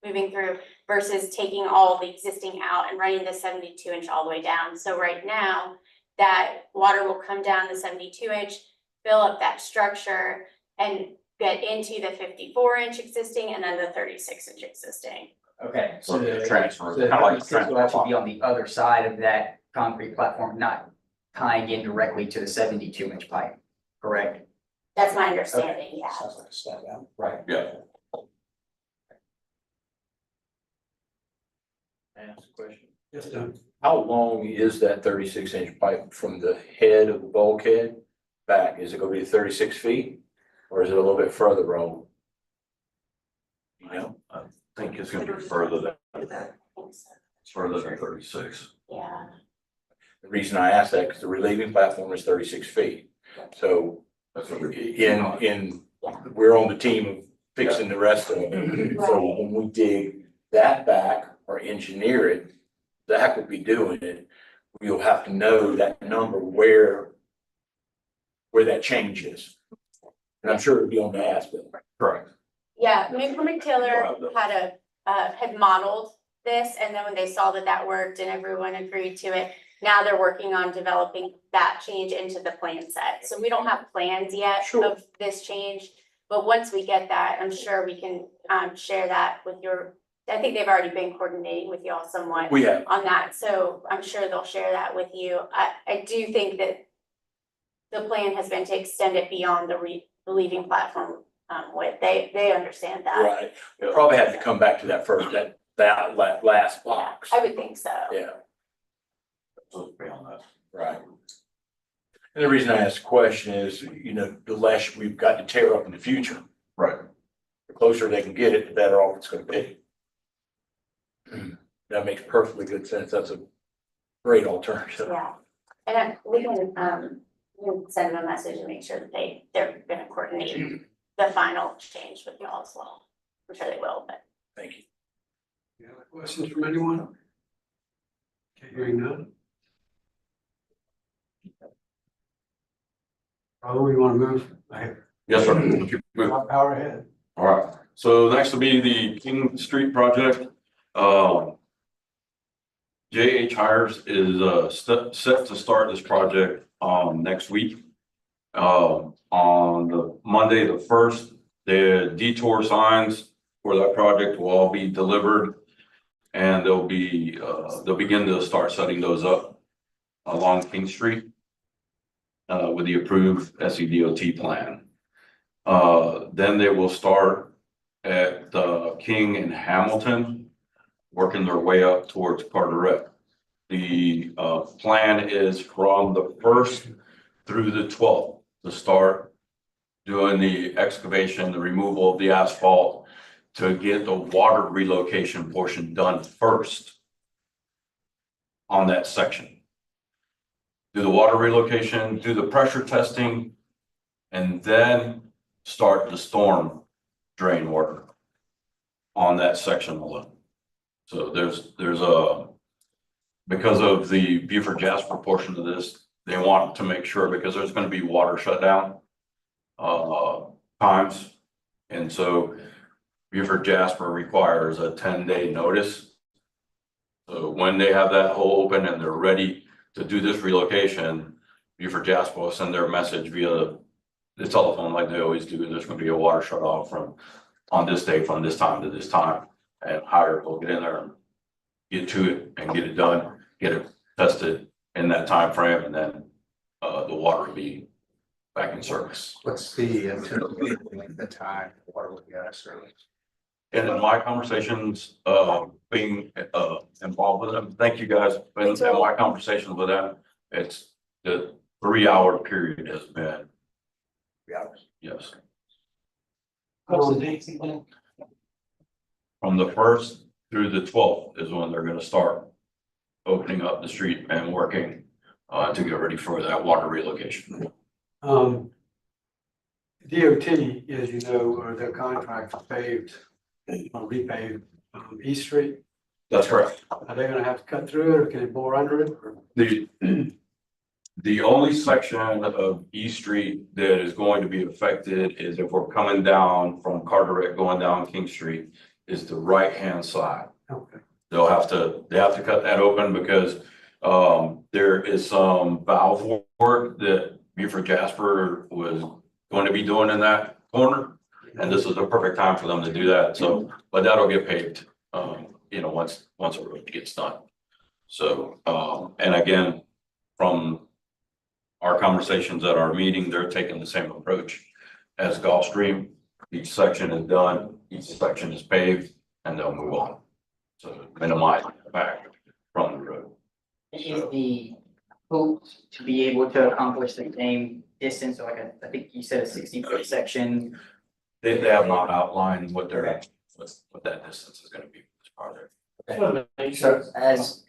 moving through versus taking all the existing out and running the 72-inch all the way down. So right now, that water will come down the 72-inch, fill up that structure, and get into the 54-inch existing and then the 36-inch existing. Okay, So so the the transfer, so kind of like the the transfer. will actually be on the other side of that concrete platform, not tying in directly to the 72-inch pipe, correct? That's my understanding, yeah. Sounds like a step down. Right. Yeah. Ask a question. Yes, Doug. How long is that 36-inch pipe from the head of the bulkhead back? Is it gonna be 36 feet? Or is it a little bit further on? You know, I think it's gonna be further than 36. Yeah. the reason I ask that, because the relieving platform is 36 feet. So That's what we're. we're on the team of fixing the rest of it. So when we dig that back or engineer it, Zach will be doing it. We'll have to know that number where that change is. And I'm sure it'll be on the as-built. Correct. Yeah, McCormick Taylor had modeled this, and then when they saw that worked and everyone agreed to it, now they're working on developing that change into the plan set. So we don't have plans yet of this change, but once we get that, I'm sure we can share that with I think they've already been coordinating with y'all somewhat We have. on that, so I'm sure they'll share that with you. I do think that the plan has been to extend it beyond the relieving platform width. They understand that. Right. We'll probably have to come back to that first, that last box. I would think so. Yeah. Beyond that. Right. And the reason I ask the question is, the less we've got to tear up in the future, Right. the closer they can get it, the better off it's gonna be. That makes perfectly good sense. That's a great alternative. Yeah, and we can we'll send them a message and make sure that they're gonna coordinate the final change with y'all as well. I'm sure they will, but. Thank you. Any other questions from anyone? Okay, hearing none. Oh, we want to move ahead. Yes, sir. Would you move? Power ahead. All right, so next will be the King Street project. JH Hires is set to start this project next week. On the Monday, the 1st, the detour signs for that project will all be delivered. And they'll begin to start setting those up along King Street with the approved SCDOT plan. Then they will start at King and Hamilton, working their way up towards Carteret. The plan is from the 1st through the 12th to start doing the excavation, the removal of the asphalt to get the water relocation portion done first on that section. Do the water relocation, do the pressure testing, and then start the storm drain work on that section alone. So there's a, because of the Buford Jasper portion of this, they want to make sure, because there's going to be water shutdown times. And so Buford Jasper requires a 10-day notice. So when they have that hole open and they're ready to do this relocation, Buford Jasper will send their message via the telephone like they always do. There's going to be a water shut off from on this day from this time to this time, and Hire will get in there and get to it and get it done, get it tested in that time frame, and then the water will be back in service. What's the the time, water will get out service? And in my conversations, being involved with them, thank you guys. In my conversations with them, it's the 3-hour period has been. 3 hours. Yes. What's the date again? From the 1st through the 12th is when they're gonna start opening up the street and working to get ready for that water relocation. DOT, as you know, or their contract paved, repaved East Street. That's correct. Are they gonna have to cut through it, or can they bore under it? Or- The only section of East Street that is going to be affected is if we're coming down from Carteret going down King Street is the right-hand side. Okay. They have to cut that open because there is some valve work that Buford Jasper was going to be doing in that corner. And this is the perfect time for them to do that. So, but that'll get paved, once the road gets done. So, and again, from our conversations at our meeting, they're taking the same approach as Gulfstream. Each section is done, each section is paved, and they'll move on. So minimize the back from the road. Is the hope to be able to accomplish the same distance, so like I think you said a 60-foot section? They have not outlined what that distance is gonna be for this project. So as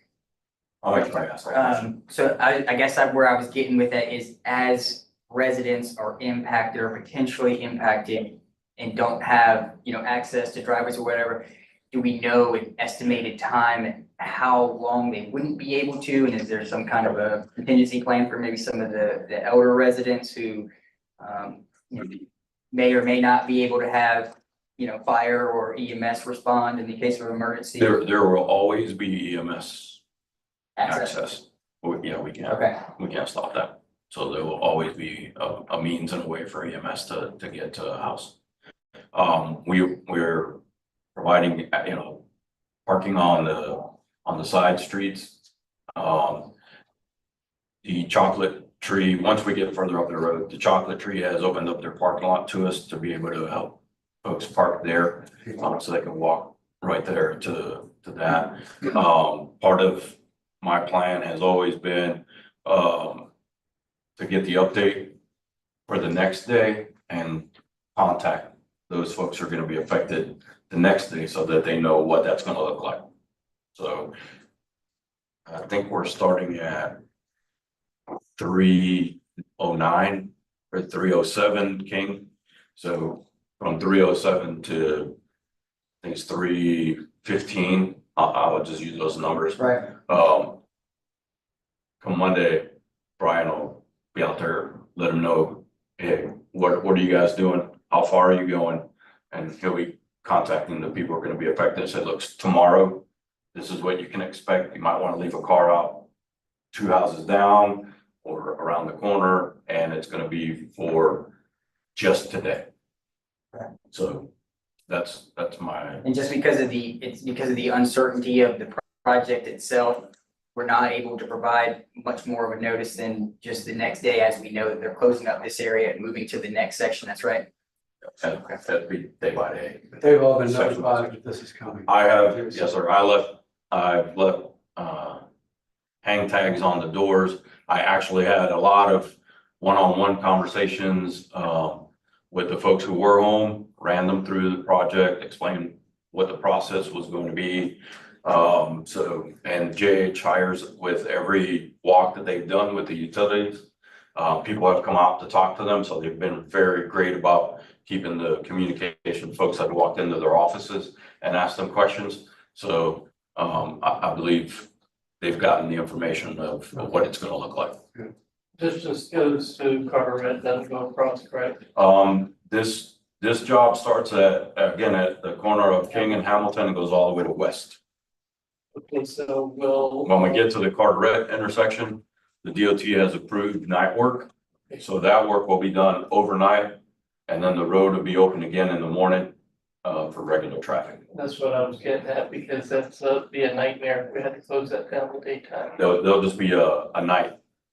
I'll make sure I ask that question. so I guess where I was getting with that is, as residents are impacted or potentially impacted and don't have, access to driveways or whatever, do we know an estimated time how long they wouldn't be able to? And is there some kind of a contingency plan for maybe some of the elder residents who may or may not be able to have, fire or EMS respond in the case of emergency? There will always be EMS access. We can't stop that. So there will always be a means and a way for EMS to get to a house. We're providing, parking on the side streets. The Chocolate Tree, once we get further up the road, the Chocolate Tree has opened up their parking lot to us to be able to help folks park there, so they can walk right there to that. Part of my plan has always been to get the update for the next day and contact those folks who are going to be affected the next day so that they know what that's going to look like. So I think we're starting at 3 309 or 307 King. So from 307 to I think it's 315, I'll just use those numbers. Right. Come Monday, Brian will be out there, let him know, hey, what are you guys doing? How far are you going? And he'll be contacting the people who are gonna be affected, say, look, tomorrow, this is what you can expect. You might wanna leave a car out 2 houses down or around the corner, and it's gonna be for just today. So that's my, And just because of it's because of the uncertainty of the project itself, we're not able to provide much more of a notice than just the next day, as we know that they're closing up this area and moving to the next section. That's right. that'd be day by day. But they've all been notified that this is coming. I have, yes, sir. I've left hang tags on the doors. I actually had a lot of one-on-one conversations with the folks who were home, ran them through the project, explained what the process was going to be. So, and JH hires with every walk that they've done with the utilities. People have come out to talk to them, so they've been very great about keeping the communication. Folks have walked into their offices and asked them questions. So, I believe they've gotten the information of what it's gonna look like. This just goes to Carteret, doesn't go across, correct? This job starts again, at the corner of King and Hamilton and goes all the way to west. Okay, so we'll. When we get to the Carteret intersection, the DOT has approved night work. So that work will be done overnight, and then the road will be open again in the morning for regular traffic. That's what I was getting at, because that's be a nightmare if we had to close that down in the daytime. There'll just be a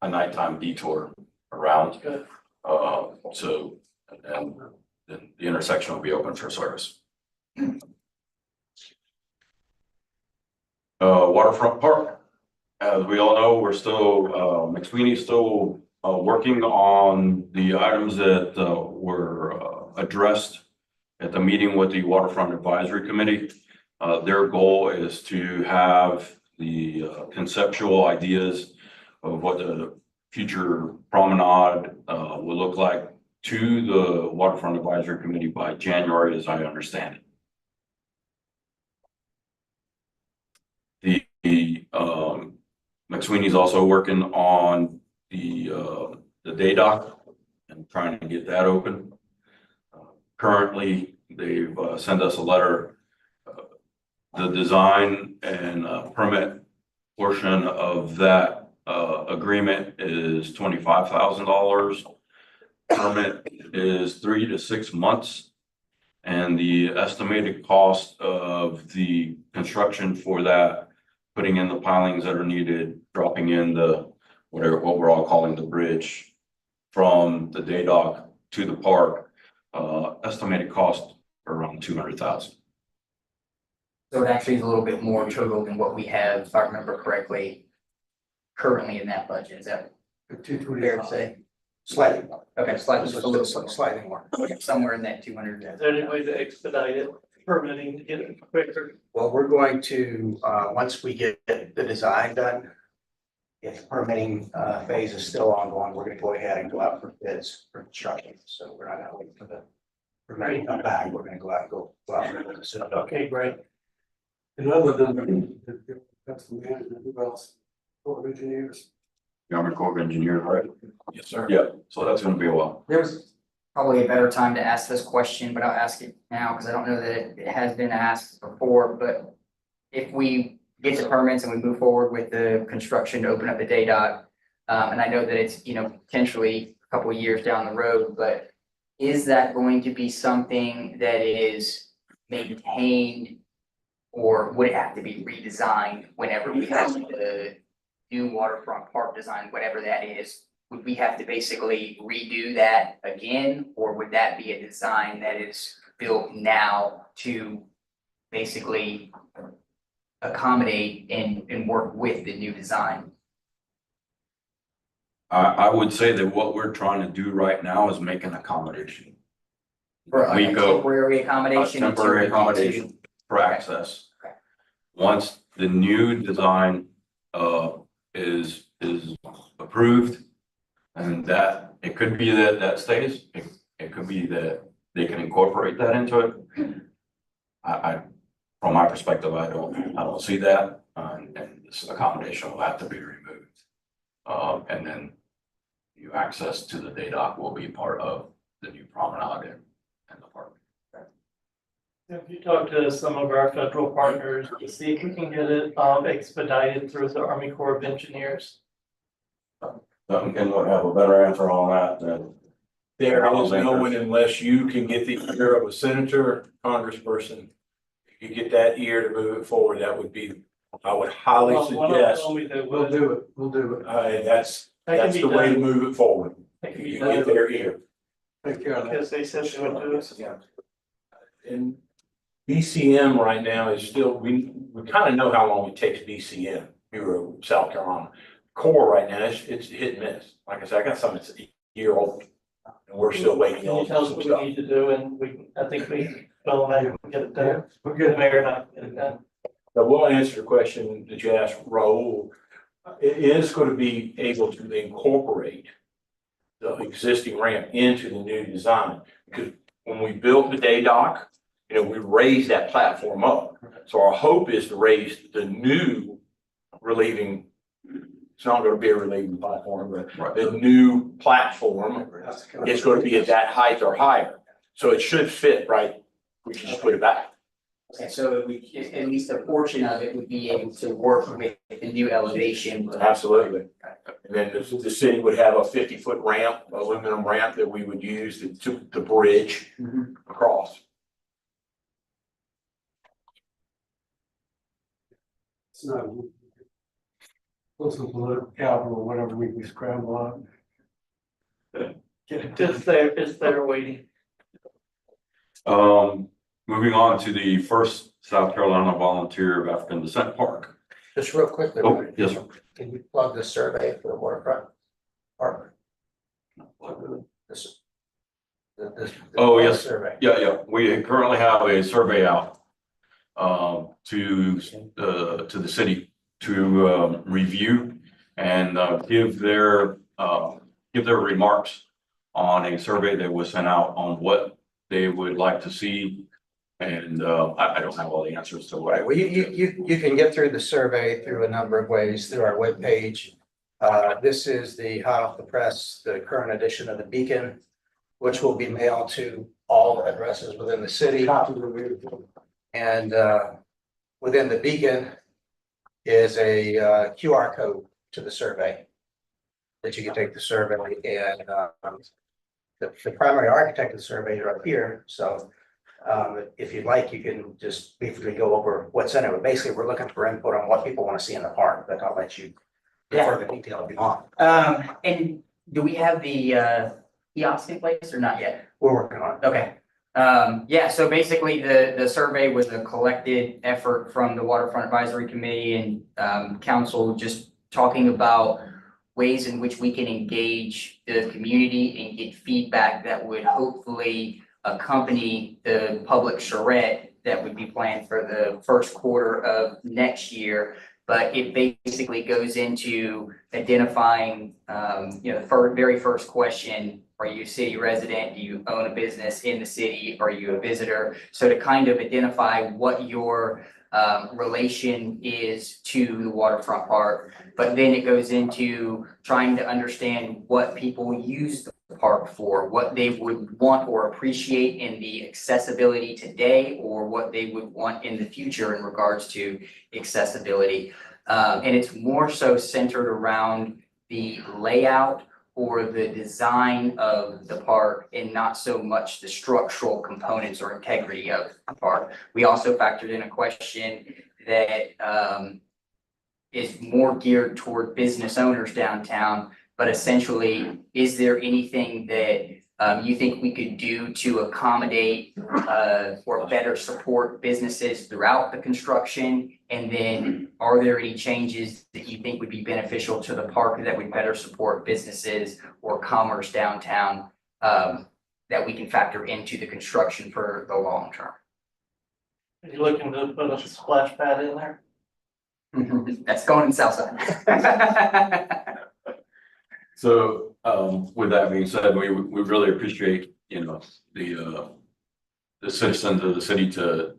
nighttime detour around. Good. So, and then the intersection will be open for service. Waterfront Park, as we all know, we're still, McSweeney's still working on the items that were addressed at the meeting with the Waterfront Advisory Committee. Their goal is to have the conceptual ideas of what the future promenade will look like to the Waterfront Advisory Committee by January, as I understand it. The McSweeney's also working on the day dock and trying to get that open. Currently, they've sent us a letter. The design and permit portion of that agreement is $25,000. Permit is 3 to 6 months. And the estimated cost of the construction for that, putting in the pilings that are needed, dropping in the, what we're all calling the bridge from the day dock to the park, estimated cost around $200,000. So it actually is a little bit more total than what we have, if I remember correctly, currently in that budget. Is that fair to say? Slightly more. Okay, slightly, just a little, Slightly more. somewhere in that 200. Is there any way to expedite it, permitting to get it quicker? Well, we're going to, once we get the design done, if the permitting phase is still ongoing, we're gonna go ahead and go out for bids for construction. So we're not gonna wait for the permitting to come back. We're gonna go out for bids. So, Okay, great. And other than that's the management, who else? Corps of Engineers. Army Corps of Engineers, right? Yes, sir. Yeah, so that's gonna be a while. There's probably a better time to ask this question, but I'll ask it now because I don't know that it has been asked before, but if we get the permits and we move forward with the construction to open up the day dock, and I know that it's, potentially a couple of years down the road, but is that going to be something that is maintained, or would it have to be redesigned whenever we have the new waterfront park design, whatever that is? Would we have to basically redo that again, or would that be a design that is built now to basically accommodate and work with the new design? I would say that what we're trying to do right now is make an accommodation. For a We go- temporary A accommodation? temporary to- accommodation for access. Okay. Once the new design is approved, And that, it could be that that stays, it could be that they can incorporate that into it. From my perspective, I don't see that, and this accommodation will have to be removed. And then you access to the day dock will be part of the new promenade and the park. If you talk to some of our federal partners, to see if we can get it expedited through the Army Corps of Engineers. Duncan would have a better answer on that than. There is no one unless you can get the ear of a senator, congressperson. If you get that ear to move it forward, that would be, I would highly Well, one of them suggest, told me they We'll would. do it, we'll do it. that's That can the be way to done. move it forward. That can You be get done their ear. Take care of that. because they said they would do it. And BCM right now is still, we kind of know how long it takes BCM, Bureau, South Carolina. Core right now, it's hit and miss. Like I said, I got some that's a year old. And we're still waiting Can you on tell us some what stuff. we need to do and I think Bill and I can get it done. We're The good. mayor and I can get it done. But we'll answer the question that you asked Raul. It is going to be able to incorporate the existing ramp into the new design. Because when we built the day dock, we raised that platform up. So our hope is to raise the new relieving, it's not going to be a relieving platform, but the new platform is going to be at that height or higher. So it should fit right. We can just put it back. Okay, so at least a portion of it would be able to work with the new elevation. Absolutely. And then the city would have a 50-foot ramp, aluminum ramp that we would use to bridge across. It's not. What's the political capital or whatever we can scramble on. It's there waiting. Moving on to the first South Carolina Volunteer of African Descent Park. Just real quickly. Oh, yes, sir. Can you plug the survey for the waterfront park? This. Oh, yes. Survey. Yeah, we currently have a survey out to the city to review and give their remarks on a survey that was sent out on what they would like to see. And I don't have all the answers to what. Right, well, you can get through the survey through a number of ways, through our webpage. This is the hot off the press, the current edition of the Beacon, which will be mailed to all addresses within the city. And within the Beacon is a QR code to the survey that you can take the survey, and the primary architect of the survey is right here, so if you'd like, you can just briefly go over what's in it. But basically, we're looking for input on what people want to see in the park, but I'll let you get further detail if you want. And do we have the kiosk in place or not yet? We're working on it. Okay. Yeah, so basically the survey was a collected effort from the Waterfront Advisory Committee and council, just talking about ways in which we can engage the community and get feedback that would hopefully accompany the public charrette that would be planned for the first quarter of next year. But it basically goes into identifying, the very first question: are you a city resident? Do you own a business in the city? Are you a visitor? So to kind of identify what your relation is to the waterfront park. But then it goes into trying to understand what people use the park for, what they would want or appreciate in the accessibility today, or what they would want in the future in regards to accessibility. And it's more so centered around the layout or the design of the park and not so much the structural components or integrity of the park. We also factored in a question that is more geared toward business owners downtown, but essentially, is there anything that you think we could do to accommodate or better support businesses throughout the construction? And then are there any changes that you think would be beneficial to the park that would better support businesses or commerce downtown that we can factor into the construction for the long term? Are you looking to put a splash pad in there? That's going in Southside. So, with that being said, we really appreciate, the citizens of the city to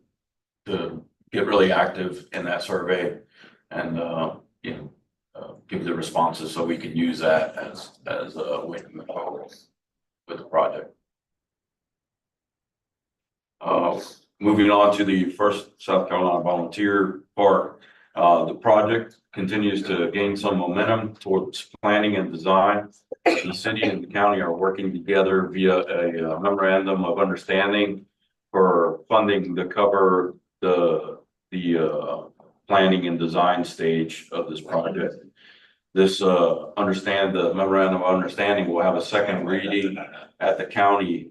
get really active in that survey and, give the responses so we can use that as a way to move forward with the project. Moving on to the first South Carolina Volunteer Park, the project continues to gain some momentum towards planning and design. The city and the county are working together via a memorandum of understanding for funding to cover the planning and design stage of this project. This the memorandum of understanding will have a second reading at the county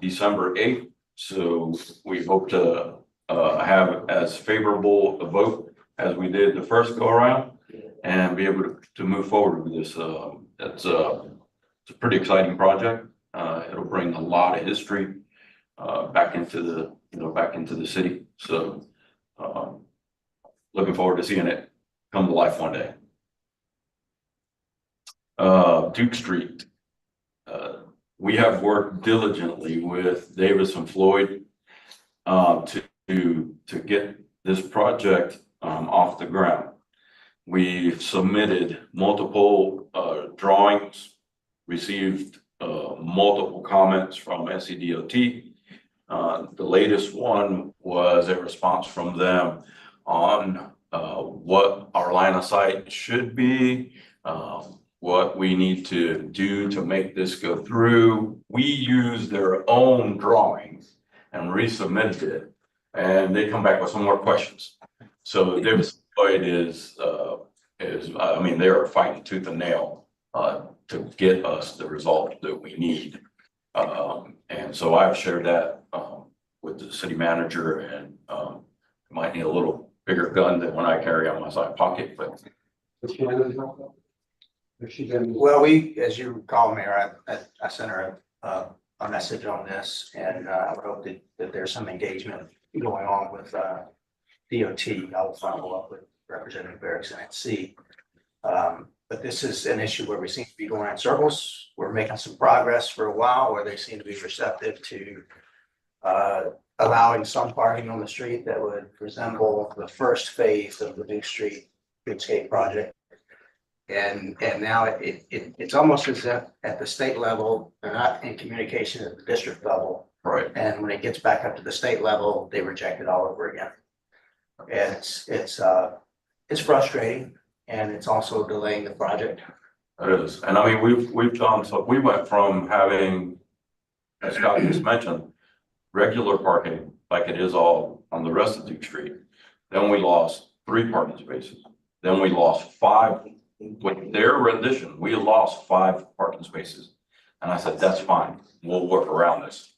December 8th. So we hope to have as favorable a vote as we did the first go around and be able to move forward with this. It's a pretty exciting project. It'll bring a lot of history back into the city. So looking forward to seeing it come to life one day. Duke Street. We have worked diligently with Davis and Floyd to get this project off the ground. We've submitted multiple drawings, received multiple comments from SCDOT. The latest one was a response from them on what our line of sight should be, what we need to do to make this go through. We used their own drawings and resubmitted it, and they come back with some more questions. So Davis Floyd they are fighting tooth and nail to get us the result that we need. And so I've shared that with the city manager, and might need a little bigger gun than when I carry on my side pocket, but. Well, as you recall, Mayor, I sent her a message on this, and I would hope that there's some engagement going on with DOT. I'll follow up with Representative Erickson and see. But this is an issue where we seem to be going in circles. We're making some progress for a while, where they seem to be receptive to allowing some parking on the street that would resemble the first phase of the Duke Street Streetscape project. And now it's almost as if at the state level, they're not in communication at the district level. Right. And when it gets back up to the state level, they reject it all over again. And it's frustrating, and it's also delaying the project. It is. And I mean, we've done, so we went from having, as Scott just mentioned, regular parking like it is all on the rest of Duke Street. Then we lost 3 parking spaces. Then we lost 5. With their rendition, we lost 5 parking spaces. And I said, that's fine. We'll work around this.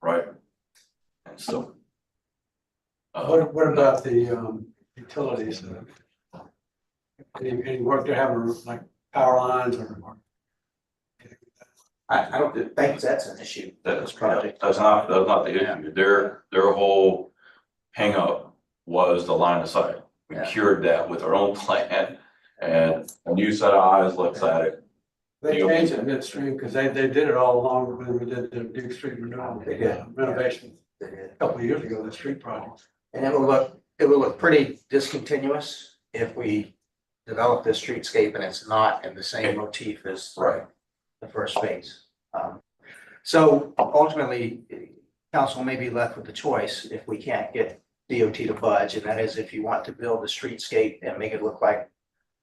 Right? And so. What about the utilities? Any work they're having, like power lines or? I don't think that's an issue. That's not the issue. Their whole hang up was the line of sight. We cured that with our own plan, and a new set of eyes looks at it. They changed it midstream because they did it all along when we did the Duke Street renovation a couple of years ago, the street project. And it will look pretty discontinuous if we develop this streetscape and it's not in the same motif as the first phase. So ultimately, council may be left with the choice if we can't get DOT to budge, and that is if you want to build the streetscape and make it look like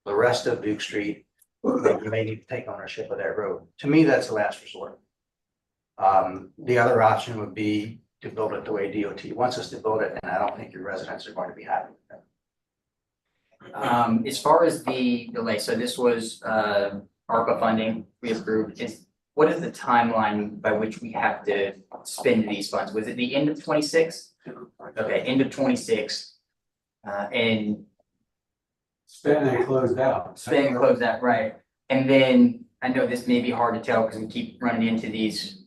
the rest of Duke Street, then you may need to take ownership of that road. To me, that's the last resort. The other option would be to build it the way DOT wants us to build it, and I don't think your residents are going to be happy with that. As far as the delay, so this was ARPA funding we approved. What is the timeline by which we have to spend these funds? Was it the end of 26? Okay, end of 26. And Spend and closed out. spend and close that, right? And then I know this may be hard to tell because we keep running into these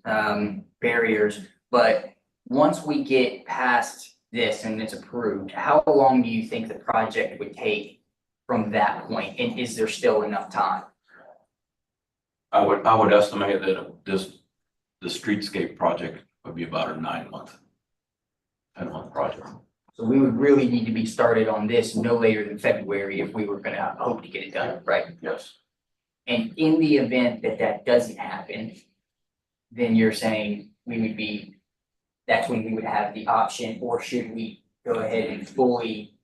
barriers, but once we get past this and it's approved, how long do you think the project would take from that point? And is there still enough time? I would estimate that the streetscape project would be about a 9-month. 10-month project. So we would really need to be started on this no later than February if we were gonna hope to get it done, right? Yes. And in the event that that doesn't happen, then you're saying we would be, that's when we would have the option, or should we go ahead and fully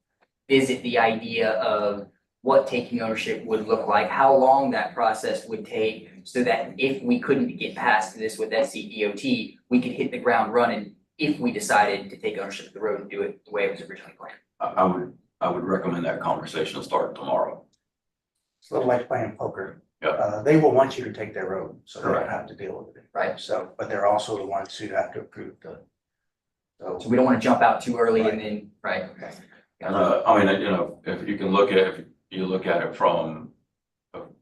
visit the idea of what taking ownership would look like, how long that process would take, so that if we couldn't get past this with SCDOT, we could hit the ground running if we decided to take ownership of the road and do it the way it was originally planned. I would recommend that conversation start tomorrow. It's a little like playing poker. Yeah. They will want you to take their road, so they don't Correct. have to deal with it. Right. So, but they're also the ones who have to approve the. So we don't wanna jump out too early and then, right, okay. I mean, if you can look at, if you look at it from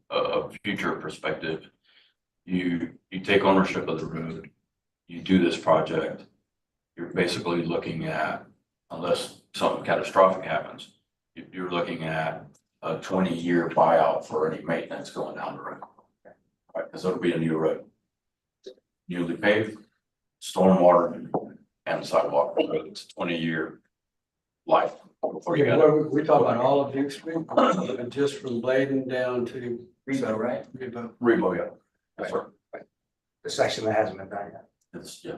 a future perspective, you take ownership of the road, you do this project, you're basically looking at, unless something catastrophic happens, you're looking at a 20-year buyout for any maintenance going down the road. Right, because it'll be a new road. Newly paved, stormwater and sidewalk, it's a 20-year life before you got it. We talk about all of Duke Street, and just from Bladen down to. Rebo, right? Rebo. Remo, yeah. Yes, sir. The section that hasn't been done yet. It's, yeah.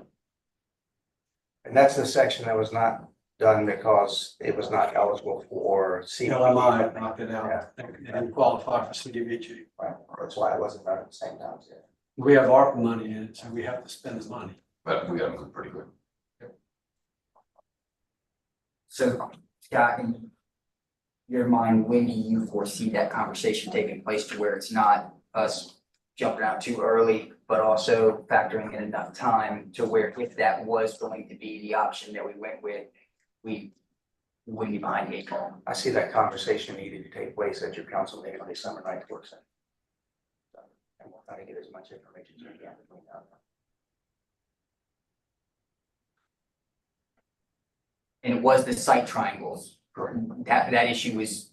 And that's the section that was not done because it was not eligible for CDBG. LMI knocked it out, Yeah. they didn't qualify for CDBG. Right, that's why it wasn't done at the same time. Yeah. We have ARPA money in it, so we have to spend the money. But we gotta move pretty quick. So, Scott, in your mind, when do you foresee that conversation taking place to where it's not us jumping out too early, but also factoring in enough time to where if that was going to be the option that we went with, we wouldn't be behind the eight ball? I see that conversation needed to take place at your council meeting on December 9th work session. And we'll try to get as much information as we can between now and then. And it was the site triangles, Correct. that issue was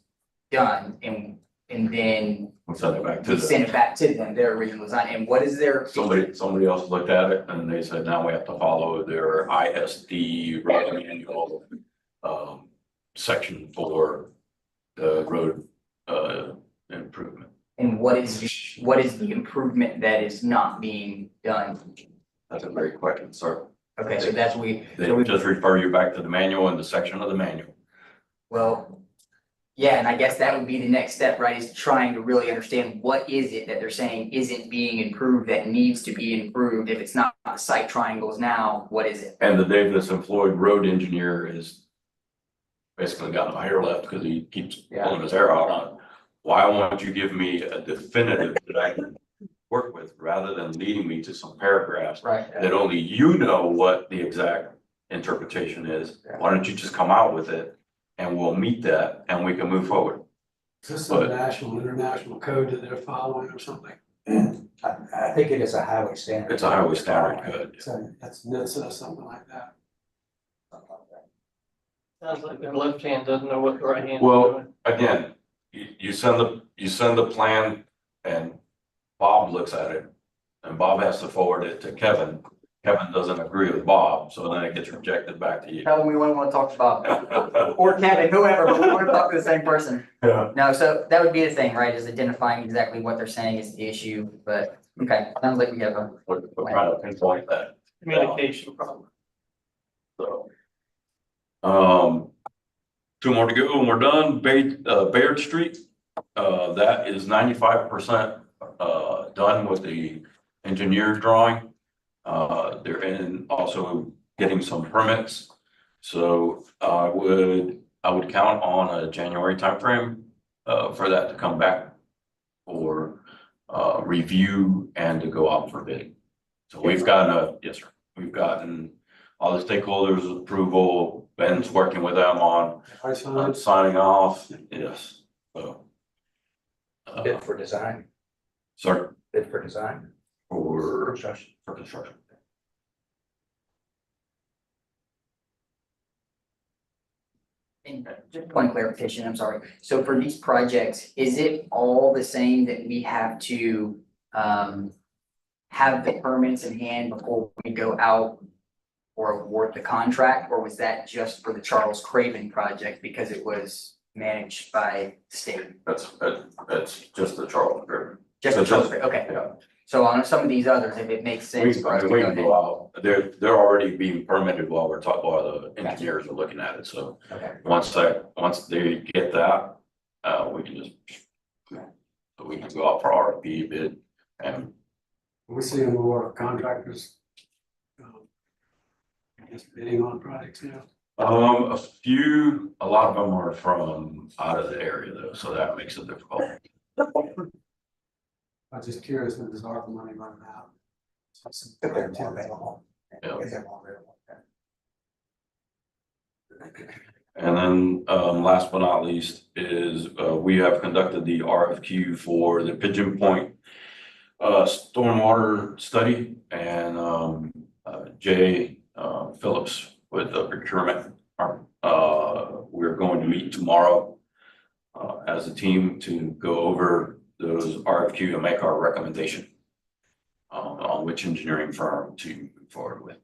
done and then We'll send it back to we sent it back to them, their original design, and what is their? somebody else looked at it and they said, now we have to follow their ISD road manual section for the road improvement. And what is the improvement that is not being done? That's a great question, sir. Okay, so that's They just refer you back to the manual and the section of the manual. well, yeah, and I guess that would be the next step, right, is trying to really understand what is it that they're saying isn't being improved that needs to be improved. If it's not the site triangles now, what is it? And the Davis and Floyd road engineer is basically got no hair left because he keeps pulling his hair out on it. Why won't you give me a definitive that I can work with rather than leading me to some paragraphs Right. that only you know what the exact interpretation is? Why don't you just come out with it and we'll meet that and we can move forward? Is this a national, international code that they're following or something? I think it is a highway standard. It's a highway standard code. So that's NHTSA or something like that. Sounds like the left hand doesn't know what the right hand is Well, doing. again, you send the plan and Bob looks at it. And Bob has to forward it to Kevin. Kevin doesn't agree with Bob, so then it gets rejected back to you. Tell them we wouldn't want to talk about, or Kevin, whoever, but we want to talk to the same person. Yeah. No, so that would be the thing, right, is identifying exactly what they're saying is the issue, but, okay, sounds like we have a. We're trying to pinpoint that. Communication problem. So. 2 more to go and we're done. Bayard Street, that is 95% done with the engineer drawing. They're in also getting some permits. So I would count on a January timeframe for that to come back for review and to go out for bid. So we've gotten yes, sir. We've gotten all the stakeholders' approval. Ben's working with them on signing off. Yes, so. Bid for design, Sorry, bid for design. for Construction. construction. And just point of clarification, I'm sorry. So for these projects, is it all the same that we have to have the permits in hand before we go out or award the contract, or was that just for the Charles Craven project because it was managed by the state? That's just the Charles River. Just the Charles Craven, okay. Yeah. So on some of these others, if it makes We sense for us to we go can ahead. go out, they're already being permitted while we're talking, while the engineers are looking at it, so Okay. once they get that, we can just. So we can go out for RFP bid and We're seeing more contractors. I guess bidding on projects now. a lot of them are from out of the area though, so that makes it difficult. I was just curious when does ARPA money run out? If they're more available. Yeah. If they're more available. And then, last but not least is, we have conducted the RFQ for the Pigeon Point stormwater study and, Jay, Phillips with the procurement. We're going to meet tomorrow, as a team to go over those RFQ and make our recommendation on which engineering firm to move forward with.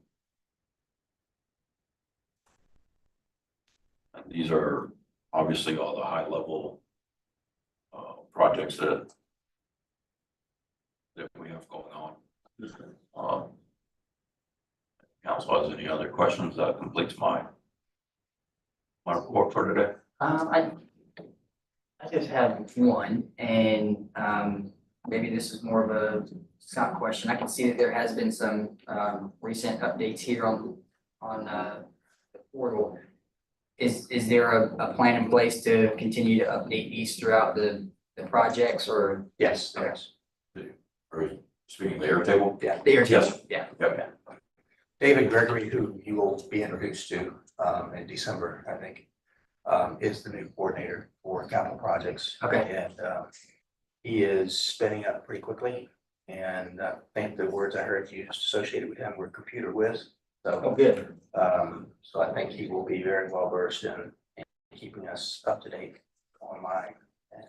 And these are obviously all the high level projects that we have going on. Council has any other questions? That completes my report for today. I just have one, and maybe this is more of a Scott question. I can see that there has been some recent updates here on the portal. Is there a plan in place to continue to update these throughout the projects, or? Yes, yes. Or speaking of the Airtable? Yeah. The Airtable, Yes. yeah. Okay. David Gregory, who you will be introduced to in December, I think, is the new coordinator for capital projects. Okay. And he is spinning up pretty quickly. And I think the words I heard used associated with him were computer whiz. Oh, So, good. so I think he will be very well versed in keeping us up to date online and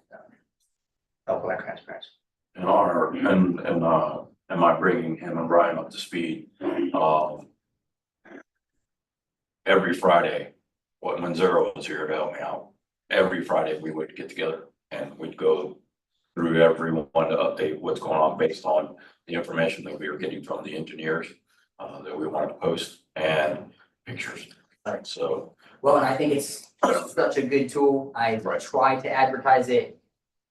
help with our transparency. In honor, and am I bringing him and Brian up to speed? Every Friday, when Zero was here to help me out, every Friday we would get together and we'd go through everyone to update what's going on based on the information that we were getting from the engineers that we wanted to post and pictures. Right. So, Well, and I think it's such a good tool. I Right. try to advertise it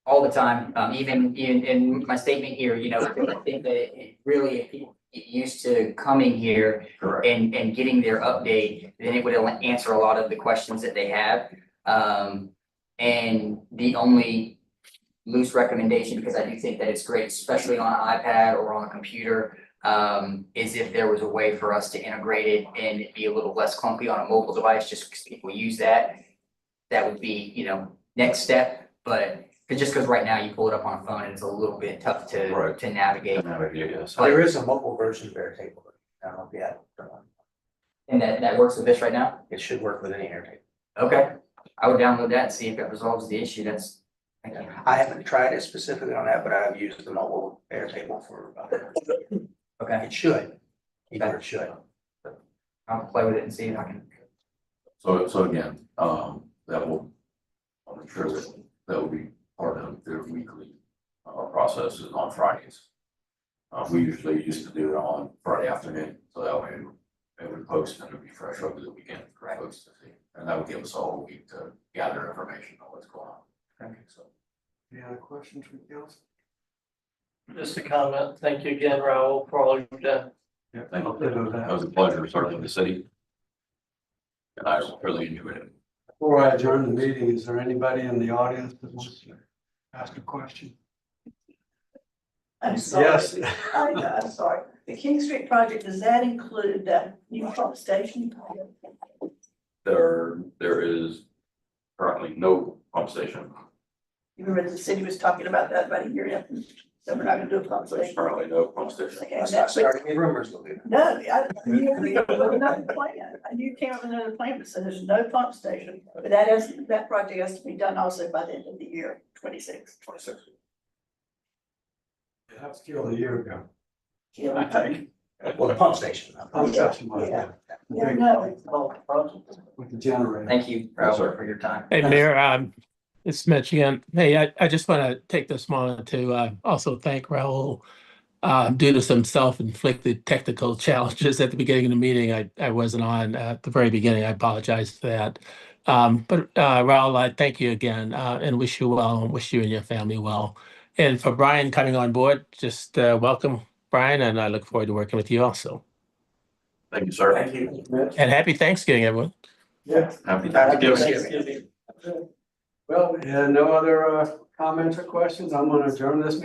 all the time, even in my statement here, you know, I think that it really, if people get used to coming here correct. and getting their update, then it would answer a lot of the questions that they have. And the only loose recommendation, because I do think that it's great, especially on an iPad or on a computer, is if there was a way for us to integrate it and it'd be a little less clunky on a mobile device, just because people use that. That would be, you know, next step, but just because right now you pull it up on a phone and it's a little bit tough Right. to navigate. Yes. There is a mobile version of Airtable. I don't know if you have, And that works with this right now? it should work with any Airtable. Okay, I would download that and see if it resolves the issue. That's, thank you. I haven't tried it specifically on that, but I've used the mobile Airtable for, Okay, it should. It should. I'll play with it and see if I can. So again, that will, I'll make sure that will be part of their weekly processes on Fridays. We usually used to do it on Friday afternoon, so that way it would post and it would be fresh over the weekend for folks to see. And that would give us a whole week to gather information on what's going on. So. Any other questions from council? Just a comment. Thank you again, Raul, for all you've done. Yeah, thank you. That was a pleasure serving the city. And I really enjoyed it. Before I adjourn the meeting, is there anybody in the audience that wants to ask a question? I'm sorry. Yes. I'm sorry. The King Street project, does that include the new pump station? There is currently no pump station. You remember the city was talking about that about a year ago, so we're not gonna do a pump There's station. currently no pump station. Okay, That's that's- not starting any rumors, will do. No, I knew it was another plan. I knew you came up with another plan, but said there's no pump station. But that project has to be done also by the end of the year, 26. 26. That was killed a year ago. Yeah. I think. Well, the pump station. Pump station was, Yeah. yeah, Yeah, no. with the generator. Thank you, Ralph, for your time. Hey, Mayor, it's Mitch again. Hey, I just want to take this moment to also thank Raul. Due to some self-inflicted technical challenges at the beginning of the meeting, I wasn't on at the very beginning. I apologize for that. But Raul, I thank you again and wish you well and wish you and your family well. And for Brian coming on board, just welcome, Brian, and I look forward to working with you also. Thank you, sir. Thank you, Mitch. And happy Thanksgiving, everyone. Yeah. Happy Well, no other comments or questions. I'm gonna adjourn this meeting.